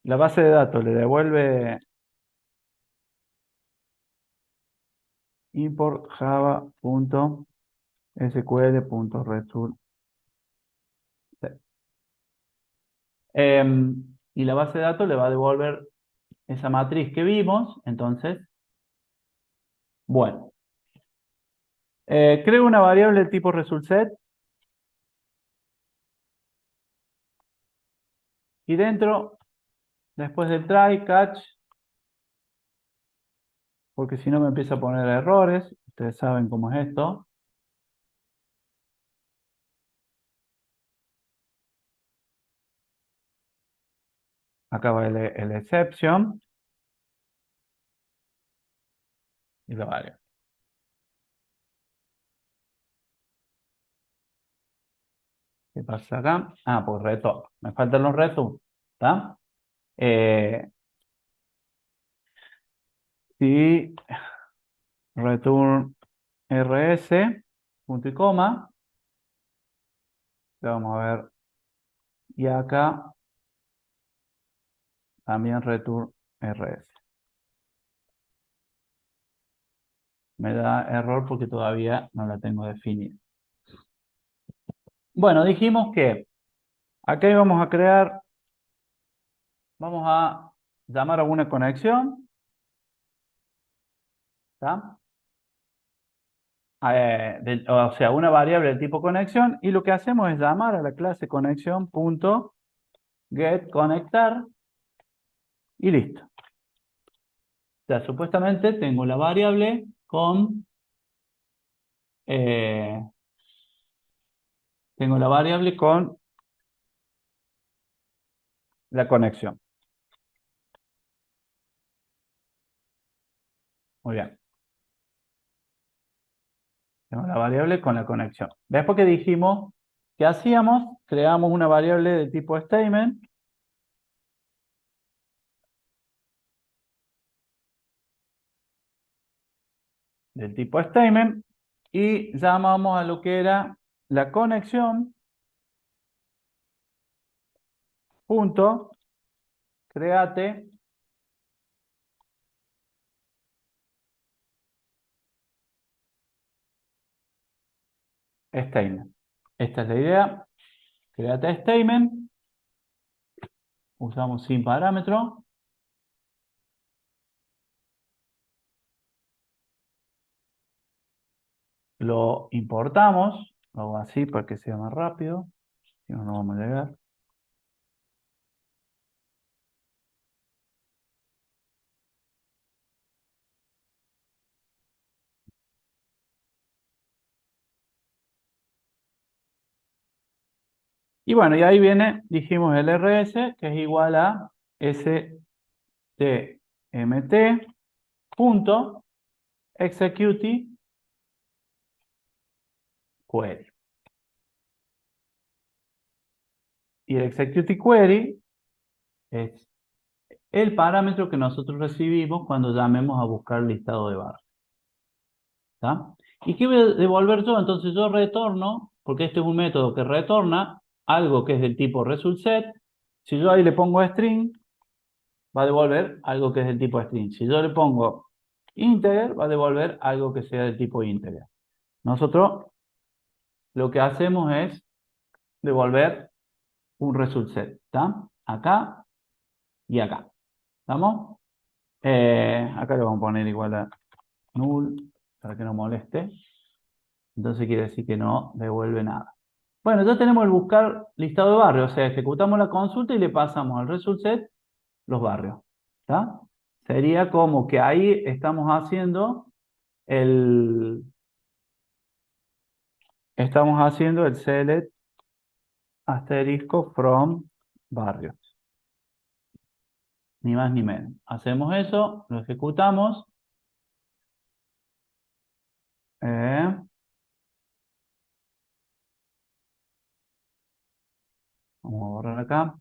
la base de datos le devuelve import java.sql.result. Y la base de datos le va a devolver esa matriz que vimos. Entonces, bueno, creo una variable de tipo resultSet y dentro, después del try, catch, porque si no me empieza a poner errores, ustedes saben cómo es esto. Acá va el exception y la variable. ¿Qué pasa acá? Ah, pues reto. Me faltan los retos. ¿Está? Si return rs, punto y coma, le vamos a ver, y acá también return rs. Me da error porque todavía no la tengo definida. Bueno, dijimos que acá íbamos a crear, vamos a llamar a una conexión, ¿está? O sea, una variable del tipo conexión, y lo que hacemos es llamar a la clase conexión.getConectar y listo. O sea, supuestamente tengo la variable tengo la variable con la conexión. Muy bien. Tengo la variable con la conexión. Después que dijimos que hacíamos, creamos una variable de tipo statement. Del tipo statement. Y llamamos a lo que era la conexión. Punto. Create. statement. Esta es la idea. Create statement. Usamos sin parámetro. Lo importamos. Lo hago así para que sea más rápido. Si no, no vamos a llegar. Y bueno, y ahí viene, dijimos el RS, que es igual a stmt punto execute query. Y el execute query es el parámetro que nosotros recibimos cuando llamemos a buscar listado de barras. ¿Está? ¿Y qué voy a devolver yo? Entonces yo retorno, porque este es un método que retorna algo que es del tipo resultSet. Si yo ahí le pongo string, va a devolver algo que es del tipo string. Si yo le pongo integer, va a devolver algo que sea del tipo integer. Nosotros lo que hacemos es devolver un resultSet. ¿Está? Acá y acá. ¿Estamos? Acá le vamos a poner igual a null para que no moleste. Entonces quiere decir que no devuelve nada. Bueno, ya tenemos el buscar listado de barrios. O sea, ejecutamos la consulta y le pasamos al resultSet los barrios. ¿Está? Sería como que ahí estamos haciendo el select asterisco from barrios. Ni más ni menos. Hacemos eso, lo ejecutamos. Vamos a borrar acá.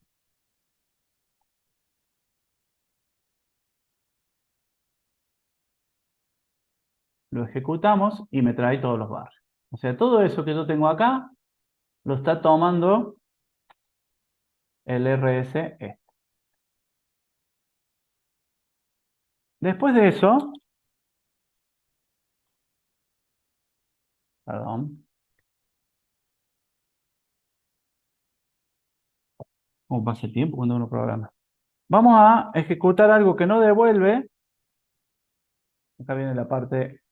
Lo ejecutamos y me trae todos los barrios. O sea, todo eso que yo tengo acá lo está tomando el RS este. Después de eso, perdón, ¿cómo pasa el tiempo cuando uno programa? Vamos a ejecutar algo que no devuelve. Acá viene la parte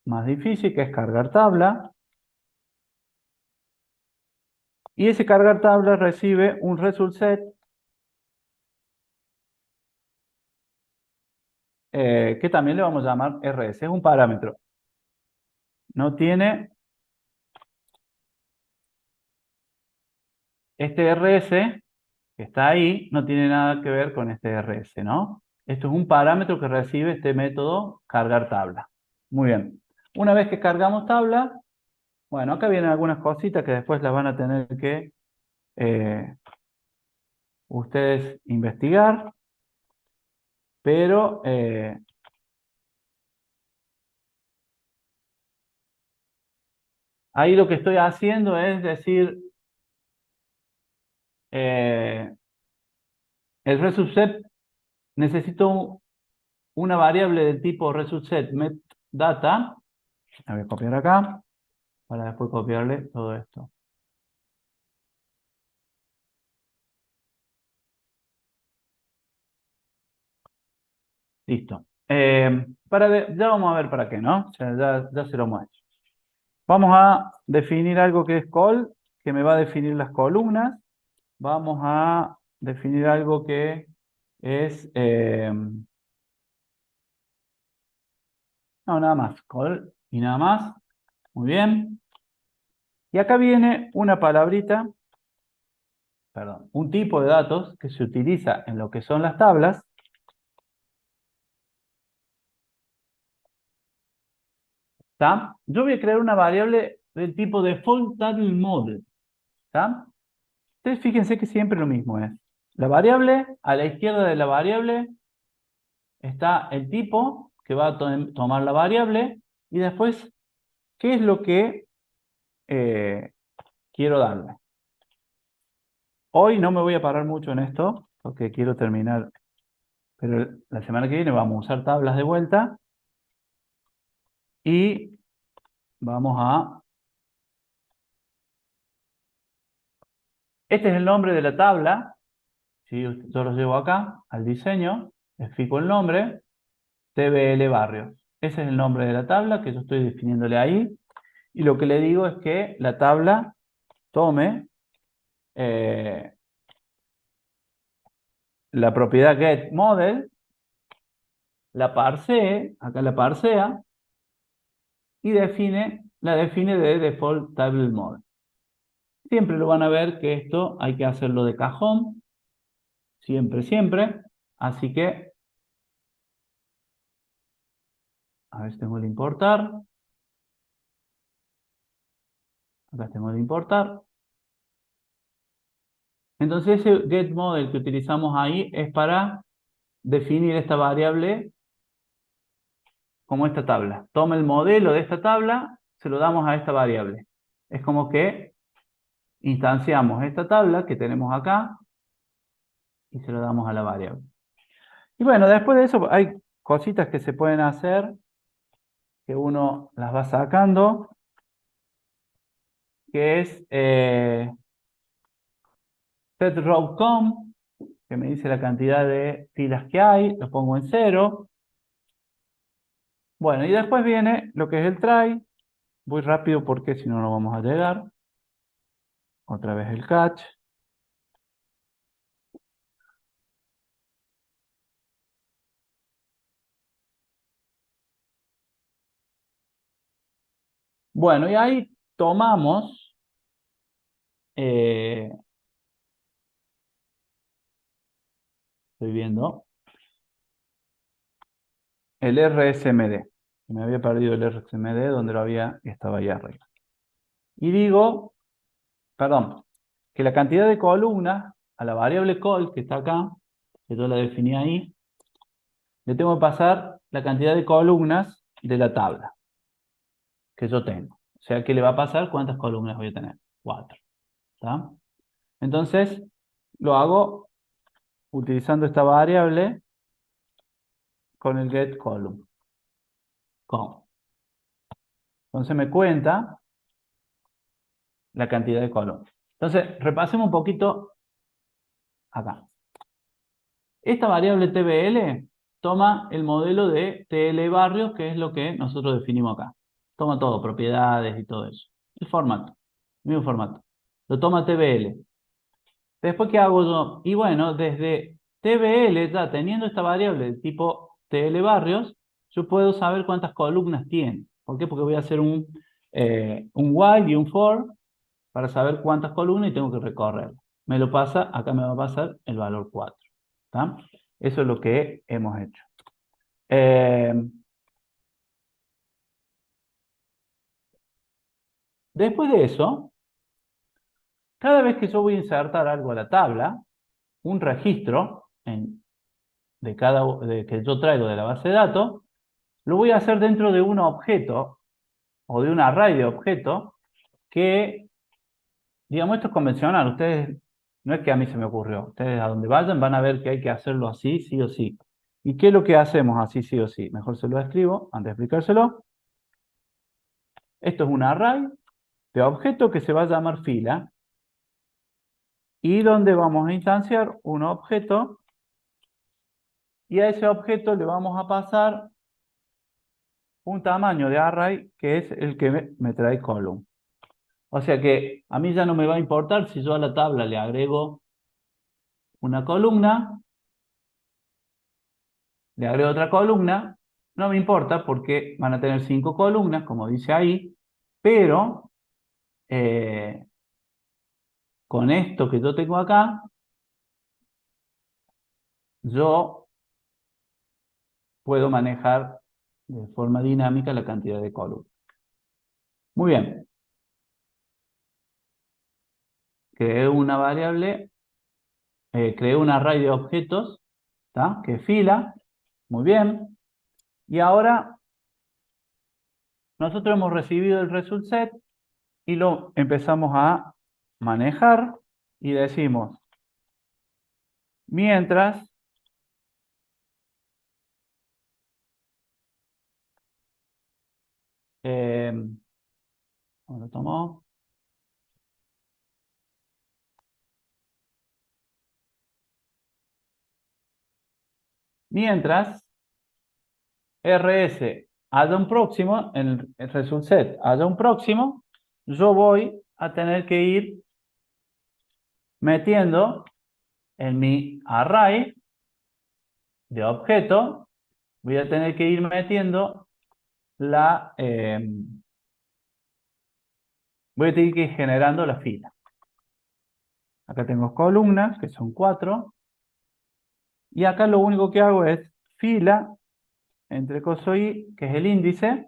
más difícil, que es cargar tabla. Y ese cargar tabla recibe un resultSet que también le vamos a llamar RS. Es un parámetro. No tiene este RS que está ahí, no tiene nada que ver con este RS, ¿no? Esto es un parámetro que recibe este método cargar tabla. Muy bien. Una vez que cargamos tabla, bueno, acá vienen algunas cositas que después las van a tener que ustedes investigar, pero ahí lo que estoy haciendo es decir, el resultSet, necesito una variable del tipo resultSet metData, la voy a copiar acá, para después copiarle todo esto. Listo. Ya vamos a ver para qué, ¿no? O sea, ya se lo muestro. Vamos a definir algo que es call, que me va a definir las columnas. Vamos a definir algo que es... no, nada más. Call y nada más. Muy bien. Y acá viene una palabrita, perdón, un tipo de datos que se utiliza en lo que son las tablas. ¿Está? Yo voy a crear una variable del tipo default table model. ¿Está? Ustedes fíjense que siempre lo mismo es. La variable, a la izquierda de la variable está el tipo que va a tomar la variable y después, ¿qué es lo que quiero darle? Hoy no me voy a parar mucho en esto porque quiero terminar, pero la semana que viene vamos a usar tablas de vuelta y vamos a Este es el nombre de la tabla. ¿Sí? Yo lo llevo acá, al diseño, les fijo el nombre, TBL Barrios. Ese es el nombre de la tabla que yo estoy definiéndole ahí. Y lo que le digo es que la tabla tome la propiedad getModel, la parsee, acá la parsea, y la define de default table model. Siempre lo van a ver que esto hay que hacerlo de cajón, siempre, siempre. Así que, a ver si tengo el importar. Acá tengo el importar. Entonces ese getModel que utilizamos ahí es para definir esta variable como esta tabla. Toma el modelo de esta tabla, se lo damos a esta variable. Es como que instanciamos esta tabla que tenemos acá y se lo damos a la variable. Y bueno, después de eso hay cositas que se pueden hacer, que uno las va sacando, que es setRowCom, que me dice la cantidad de filas que hay, lo pongo en 0. Bueno, y después viene lo que es el try. Voy rápido porque si no, no vamos a llegar. Otra vez el catch. Bueno, y ahí tomamos estoy viendo el RSMD. Me había perdido el RSMD, donde lo había, estaba ahí arriba. Y digo, perdón, que la cantidad de columnas a la variable col, que está acá, que yo la definí ahí, le tengo que pasar la cantidad de columnas de la tabla que yo tengo. O sea, ¿qué le va a pasar? ¿Cuántas columnas voy a tener? 4. ¿Está? Entonces, lo hago utilizando esta variable con el getColumn. Entonces me cuenta la cantidad de columnas. Entonces, repasemos un poquito acá. Esta variable TBL toma el modelo de TL barrios, que es lo que nosotros definimos acá. Toma todo, propiedades y todo eso. El formato, el mismo formato. Lo toma TBL. Después, ¿qué hago yo? Y bueno, desde TBL, ya teniendo esta variable de tipo TL barrios, yo puedo saber cuántas columnas tiene. ¿Por qué? Porque voy a hacer un while y un for para saber cuántas columnas y tengo que recorrer. Me lo pasa, acá me va a pasar el valor 4. ¿Está? Eso es lo que hemos hecho. Después de eso, cada vez que yo voy a insertar algo a la tabla, un registro que yo traigo de la base de datos, lo voy a hacer dentro de un objeto o de un array de objetos que, digamos, esto es convencional. Ustedes, no es que a mí se me ocurrió. Ustedes a donde vayan van a ver que hay que hacerlo así, sí o sí. ¿Y qué es lo que hacemos así, sí o sí? Mejor se lo escribo antes de explicárselo. Esto es un array de objetos que se va a llamar fila y donde vamos a instanciar un objeto y a ese objeto le vamos a pasar un tamaño de array que es el que me trae column. O sea que a mí ya no me va a importar si yo a la tabla le agrego una columna, le agrego otra columna, no me importa porque van a tener 5 columnas, como dice ahí, pero con esto que yo tengo acá, yo puedo manejar de forma dinámica la cantidad de columnas. Muy bien. Creé una variable, creé un array de objetos, ¿tá? Que es fila. Muy bien. Y ahora nosotros hemos recibido el result set y lo empezamos a manejar y decimos, mientras ¿cómo lo tomó? Mientras RS haya un próximo, en el result set haya un próximo, yo voy a tener que ir metiendo en mi array de objeto, voy a tener que ir metiendo voy a tener que ir generando la fila. Acá tengo columnas, que son 4, y acá lo único que hago es fila, entre coso i, que es el índice,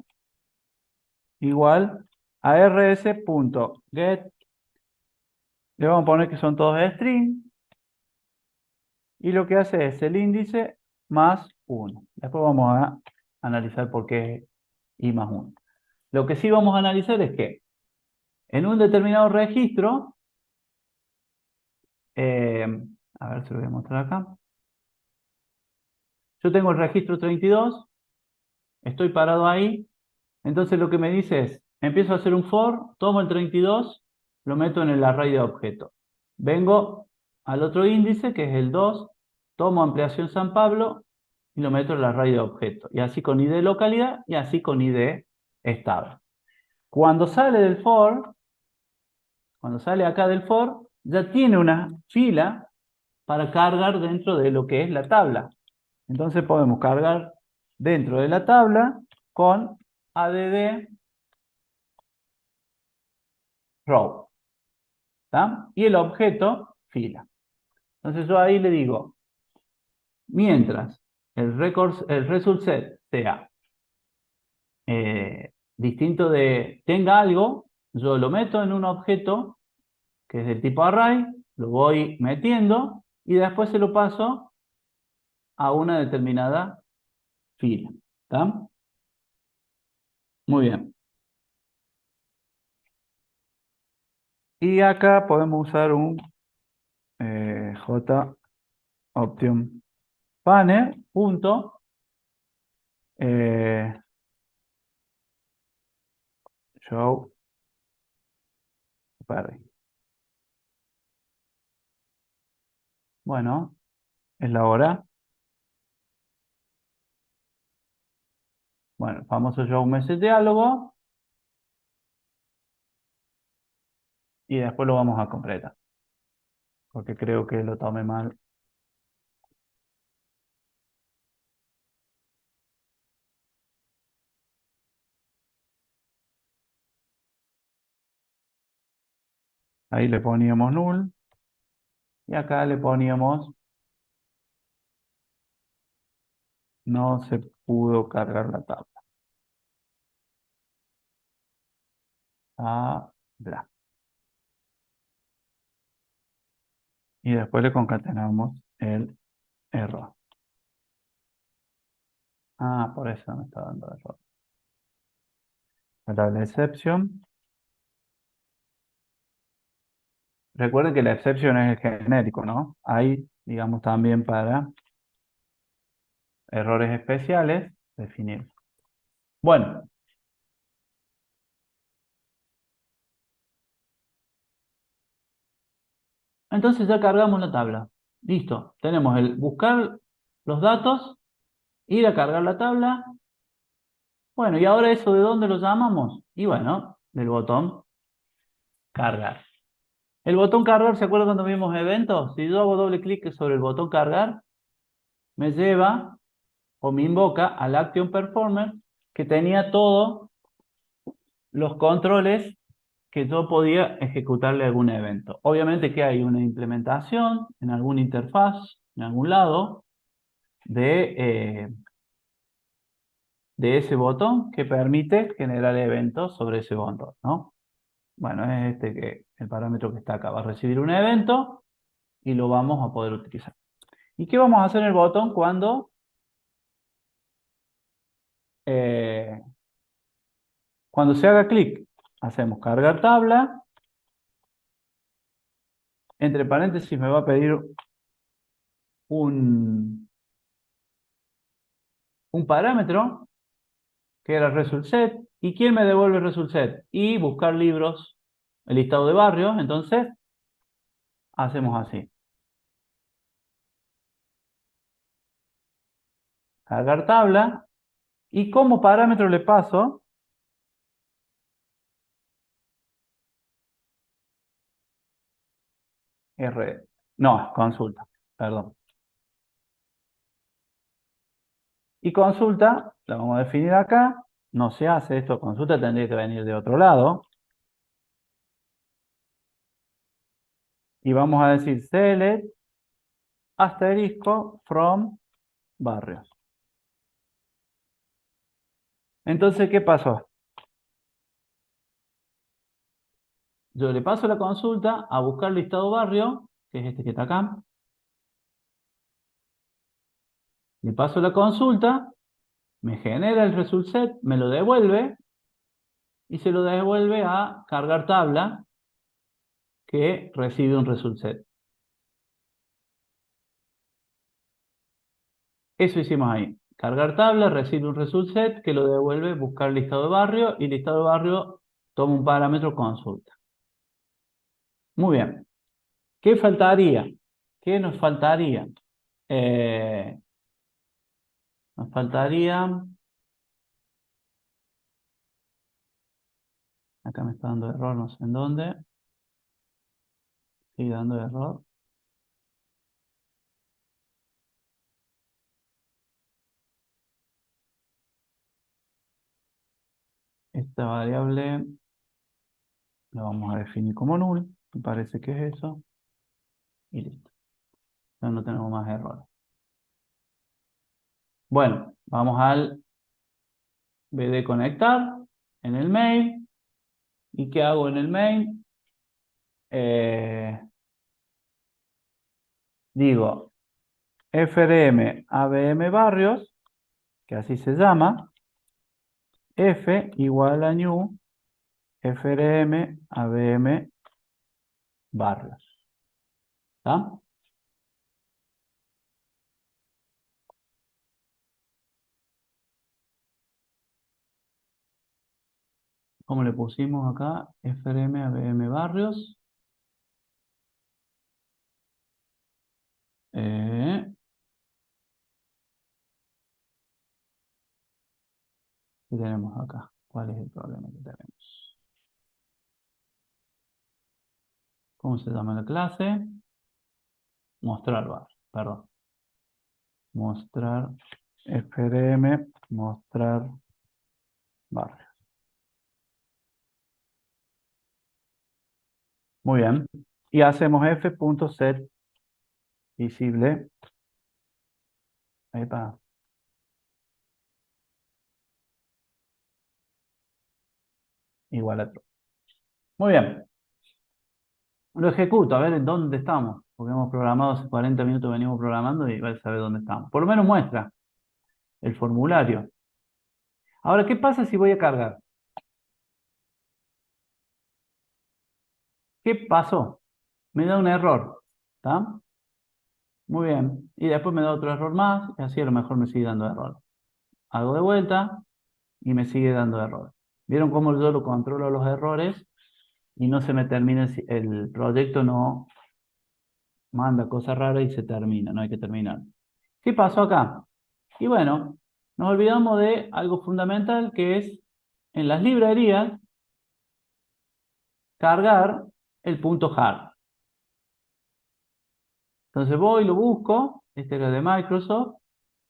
igual a rs.get, le vamos a poner que son todos string, y lo que hace es el índice más 1. Después vamos a analizar por qué i más 1. Lo que sí vamos a analizar es que en un determinado registro, a ver si lo voy a mostrar acá, yo tengo el registro 32, estoy parado ahí, entonces lo que me dice es, empiezo a hacer un for, tomo el 32, lo meto en el array de objeto. Vengo al otro índice, que es el 2, tomo ampliación San Pablo y lo meto en el array de objeto. Y así con id de localidad y así con id estable. Cuando sale del for, cuando sale acá del for, ya tiene una fila para cargar dentro de lo que es la tabla. Entonces podemos cargar dentro de la tabla con add row. ¿Está? Y el objeto fila. Entonces yo ahí le digo, mientras el result set sea distinto de tenga algo, yo lo meto en un objeto que es del tipo array, lo voy metiendo y después se lo paso a una determinada fila. ¿Está? Muy bien. Y acá podemos usar un JOption panel punto show query. Bueno, es la hora. Bueno, el famoso show message diálogo. Y después lo vamos a completar. Porque creo que lo tomé mal. Ahí le poníamos null. Y acá le poníamos no se pudo cargar la tabla. Ah, bla. Y después le concatenamos el error. Ah, por eso me está dando error. La exception. Recuerden que la exception es el genérico, ¿no? Hay, digamos, también para errores especiales, definir. Bueno. Entonces ya cargamos la tabla. Listo. Tenemos el buscar los datos, ir a cargar la tabla. Bueno, y ahora eso, ¿de dónde lo llamamos? Y bueno, del botón cargar. El botón cargar, ¿se acuerdan cuando vimos eventos? Si yo hago doble clic sobre el botón cargar, me lleva o me invoca al Action Performer que tenía todos los controles que yo podía ejecutarle algún evento. Obviamente que hay una implementación en alguna interfaz, en algún lado, de ese botón que permite generar eventos sobre ese botón, ¿no? Bueno, es el parámetro que está acá. Va a recibir un evento y lo vamos a poder utilizar. ¿Y qué vamos a hacer en el botón cuando se haga clic? Hacemos cargar tabla. Entre paréntesis me va a pedir un parámetro que era result set. ¿Y quién me devuelve el result set? Y buscar libros, el listado de barrios. Entonces, hacemos así. cargar tabla, y como parámetro le paso no, consulta, perdón. Y consulta, la vamos a definir acá, no se hace esto, consulta tendría que venir de otro lado. Y vamos a decir select asterisco from barrios. Entonces, ¿qué pasó? Yo le paso la consulta a buscar listado barrio, que es este que está acá. Le paso la consulta, me genera el result set, me lo devuelve y se lo devuelve a cargar tabla, que recibe un result set. Eso hicimos ahí. Cargar tabla, recibe un result set que lo devuelve buscar listado de barrio y listado de barrio toma un parámetro consulta. Muy bien. ¿Qué faltaría? ¿Qué nos faltaría? Nos faltaría... Acá me está dando error, no sé en dónde. Sigue dando error. Esta variable la vamos a definir como null. Me parece que es eso. Y listo. Ya no tenemos más errores. Bueno, vamos al bd conectar en el main. ¿Y qué hago en el main? Digo frm abm barrios, que así se llama, f igual a new frm abm barrios. ¿Está? ¿Cómo le pusimos acá? frm abm barrios. ¿Qué tenemos acá? ¿Cuál es el problema que tenemos? ¿Cómo se llama la clase? Mostrar bar, perdón. Mostrar frm, mostrar barrio. Muy bien. Y hacemos f.set visible. Ahí va. Igual a true. Muy bien. Lo ejecuto, a ver en dónde estamos. Porque hemos programado hace 40 minutos, venimos programando y va a saber dónde estamos. Por lo menos muestra el formulario. Ahora, ¿qué pasa si voy a cargar? ¿Qué pasó? Me da un error. ¿Está? Muy bien. Y después me da otro error más, y así a lo mejor me sigue dando error. Hago de vuelta y me sigue dando error. ¿Vieron cómo yo lo controlo los errores? Y no se me termina el proyecto, no manda cosas raras y se termina, no hay que terminar. ¿Qué pasó acá? Y bueno, nos olvidamos de algo fundamental que es en las librerías cargar el punto hard. Entonces voy, lo busco, este era de Microsoft,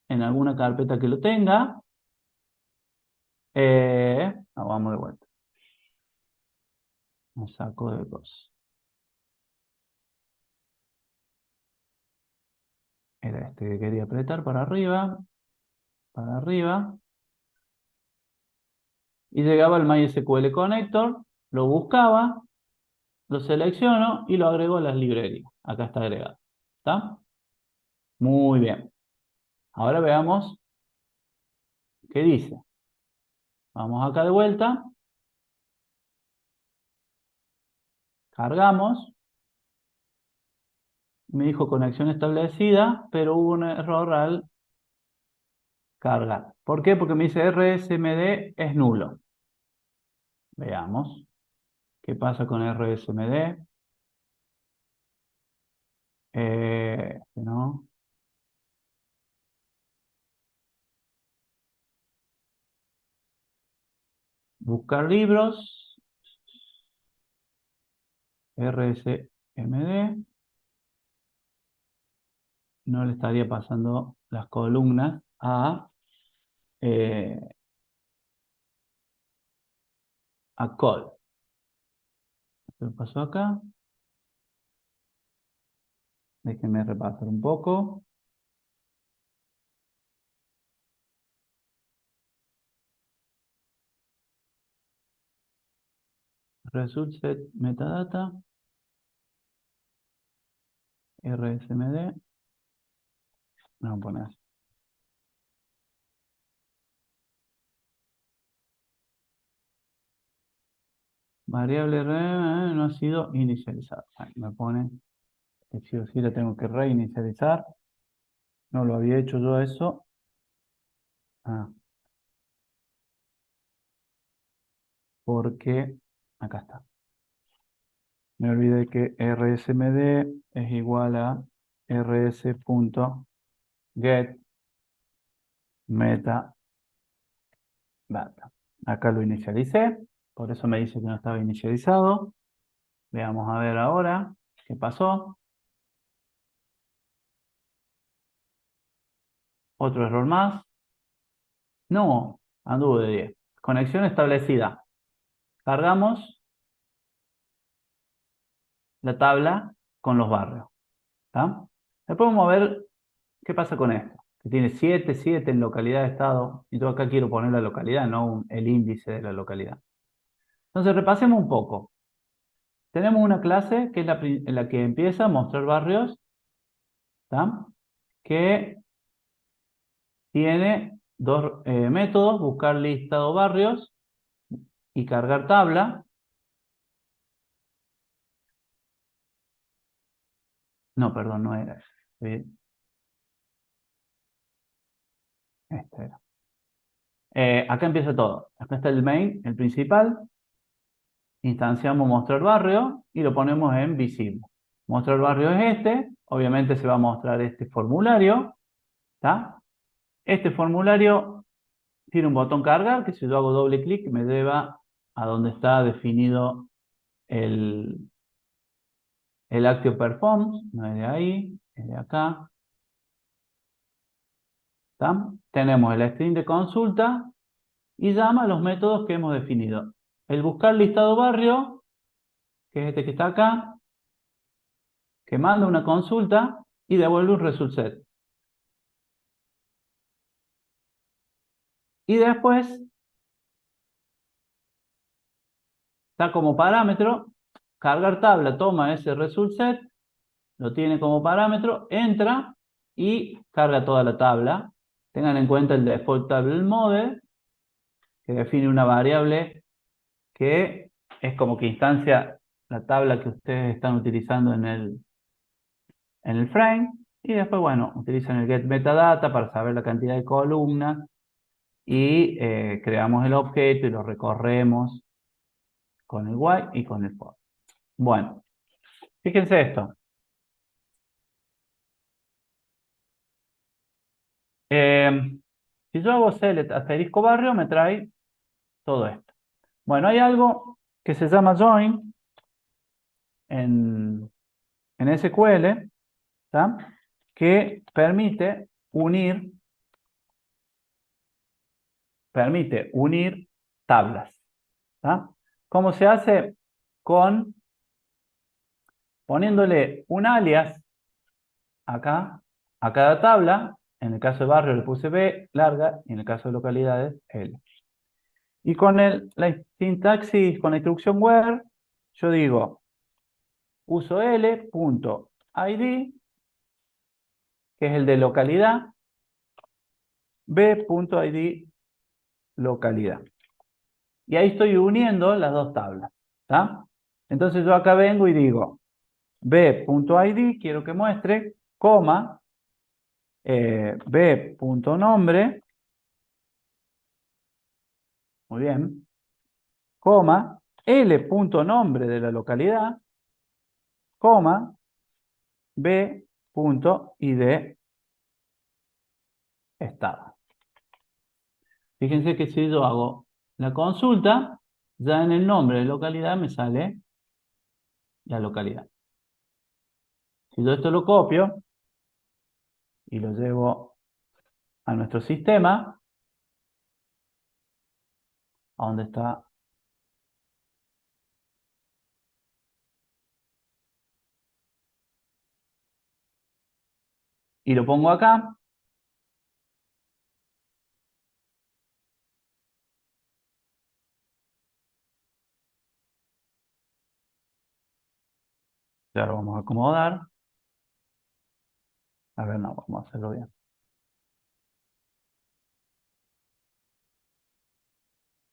en alguna carpeta que lo tenga. Vamos de vuelta. Me saco de cosas. Era este que quería apretar para arriba, y llegaba al MySQL Connector, lo buscaba, lo selecciono y lo agrego a las librerías. Acá está agregado. ¿Está? Muy bien. Ahora veamos qué dice. Vamos acá de vuelta. Cargamos. Me dijo conexión establecida, pero hubo un error al cargar. ¿Por qué? Porque me dice RSMD es nulo. Veamos. ¿Qué pasa con RSMD? No. buscar libros, RSMD, no le estaría pasando las columnas a call. ¿Qué pasó acá? Déjenme repasar un poco. Result set metadata, RSMD. Vamos a poner así. Variable no ha sido inicializada. Ahí me pone que sí o sí la tengo que reinicializar. No lo había hecho yo eso. Porque acá está. Me olvidé que rsmd es igual a rs.get metadata. Acá lo inicialicé, por eso me dice que no estaba inicializado. Veamos a ver ahora qué pasó. Otro error más. No, anduvo de 10. Conexión establecida. Cargamos la tabla con los barrios. ¿Está? Después vamos a ver qué pasa con esto. Que tiene 7, 7 en localidad de estado. Y yo acá quiero poner la localidad, no el índice de la localidad. Entonces repasemos un poco. Tenemos una clase que es la que empieza a mostrar barrios, ¿tá? Que tiene dos métodos, buscar listado barrios y cargar tabla. No, perdón, no era ese. Este era. Acá empieza todo. Acá está el main, el principal. Instanciamos mostrar barrio y lo ponemos en visible. Mostrar barrio es este. Obviamente se va a mostrar este formulario. ¿Tá? Este formulario tiene un botón cargar que si yo hago doble clic me lleva a donde está definido el Active Performance. No es de ahí, es de acá. ¿Tá? Tenemos el string de consulta y llama a los métodos que hemos definido. El buscar listado barrio, que es este que está acá, que manda una consulta y devuelve un result set. Y después está como parámetro, cargar tabla, toma ese result set, lo tiene como parámetro, entra y carga toda la tabla. Tengan en cuenta el default table model, que define una variable que es como que instancia la tabla que ustedes están utilizando en el frame. Y después, bueno, utilizan el get metadata para saber la cantidad de columnas y creamos el objeto y lo recorremos con el while y con el for. Bueno, fíjense esto. Si yo hago select asterisco barrio, me trae todo esto. Bueno, hay algo que se llama join en SQL, ¿tá? Que permite unir tablas. ¿Tá? ¿Cómo se hace? Poniéndole un alias acá a cada tabla. En el caso de barrio le puse B larga y en el caso de localidades L. Y con la sintaxis, con la instrucción where, yo digo uso L.id, que es el de localidad, B.id localidad. Y ahí estoy uniendo las dos tablas. ¿Tá? Entonces yo acá vengo y digo B.id, quiero que muestre, coma, B.nombre, muy bien, coma, L.nombre de la localidad, coma, B.id estado. Fíjense que si yo hago la consulta, ya en el nombre de localidad me sale la localidad. Si yo esto lo copio y lo llevo a nuestro sistema, ¿a dónde está? Y lo pongo acá. Ya lo vamos a acomodar. A ver, no, vamos a hacerlo bien.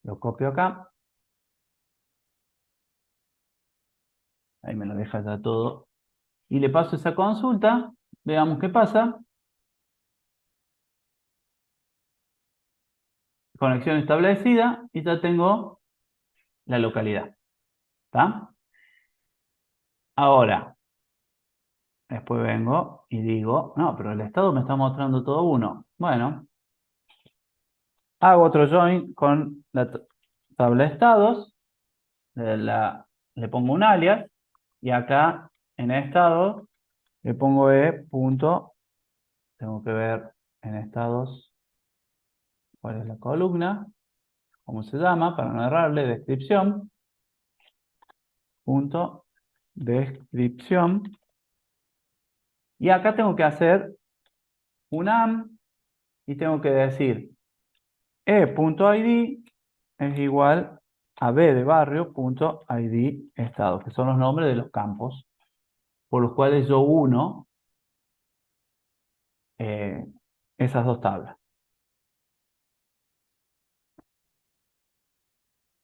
Lo copio acá. Ahí me lo deja ya todo. Y le paso esa consulta. Veamos qué pasa. Conexión establecida. Y ya tengo la localidad. ¿Está? Ahora, después vengo y digo, no, pero el estado me está mostrando todo uno. Bueno, hago otro join con la tabla de estados. Le pongo un alias. Y acá en estado le pongo punto. Tengo que ver en estados cuál es la columna, cómo se llama, para no errarle, descripción, punto, descripción. Y acá tengo que hacer un am y tengo que decir e.id es igual a b de barrio.id estado, que son los nombres de los campos por los cuales yo uno esas dos tablas.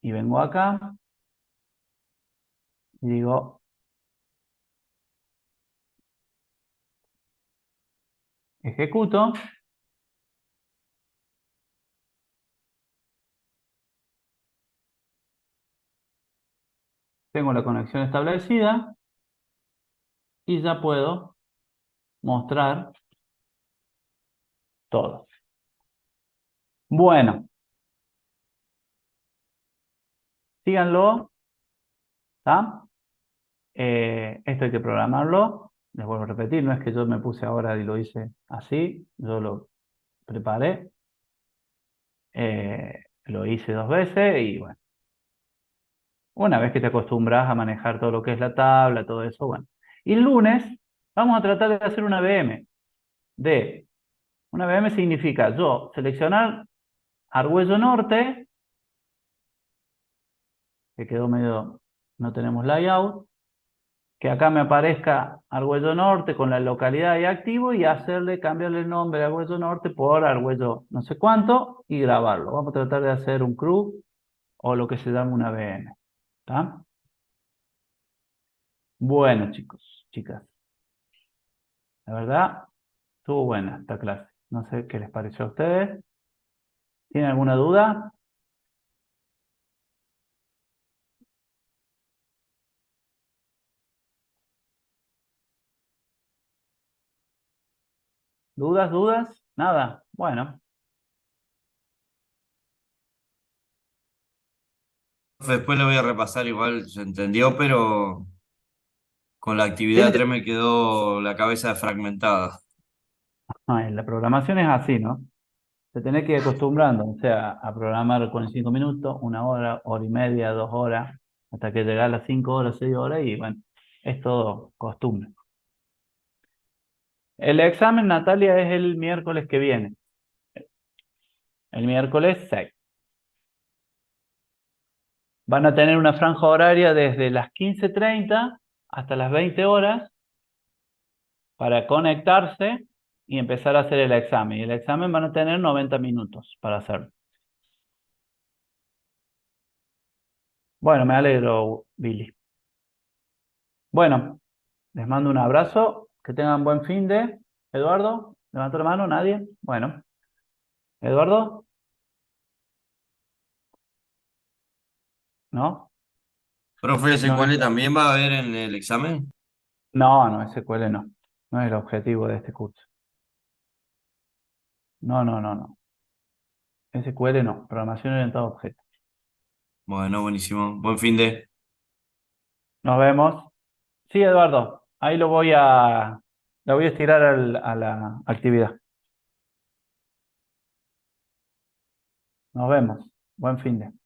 Y vengo acá y digo ejecuto. Tengo la conexión establecida y ya puedo mostrar todo. Bueno, síganlo, ¿está? Esto hay que programarlo. Les vuelvo a repetir, no es que yo me puse ahora y lo hice así, yo lo preparé, lo hice 2 veces y bueno, una vez que te acostumbras a manejar todo lo que es la tabla, todo eso, bueno. Y el lunes vamos a tratar de hacer una VM. Una VM significa yo seleccionar Argüello Norte, que quedó medio, no tenemos layout, que acá me aparezca Argüello Norte con la localidad y activo y cambiarle el nombre de Argüello Norte por Argüello no sé cuánto y grabarlo. Vamos a tratar de hacer un CRU o lo que se llama una VM. ¿Está? Bueno, chicos, chicas, la verdad, estuvo buena esta clase. No sé qué les pareció a ustedes. ¿Tienen alguna duda? ¿Dudas, dudas? Nada. Bueno, Después le voy a repasar igual, se entendió, pero con la actividad tiene 3 me quedó la cabeza fragmentada. la programación es así, ¿no? Se tiene que ir acostumbrando, o sea, a programar 45 minutos, 1 hora, hora y media, 2 horas, hasta que llega a las 5 horas, 6 horas y bueno, es todo costumbre. El examen, Natalia, es el miércoles que viene, el miércoles 6. Van a tener una franja horaria desde las 15:30 hasta las 20 horas para conectarse y empezar a hacer el examen. Y el examen van a tener 90 minutos para hacerlo. Bueno, me alegro, Billy. Bueno, les mando un abrazo, que tengan buen fin de... Eduardo, levanta la mano, nadie. Bueno, Eduardo, ¿no? Profe, No, ¿SQL también va a haber en el examen? no, SQL no. No es el objetivo de este curso. No, no, no, no. SQL no, programación orientada a objetos. Bueno, buenísimo. Buen fin de. Nos vemos. Sí, Eduardo, ahí lo voy a estirar a la actividad. Nos vemos. Buen fin de.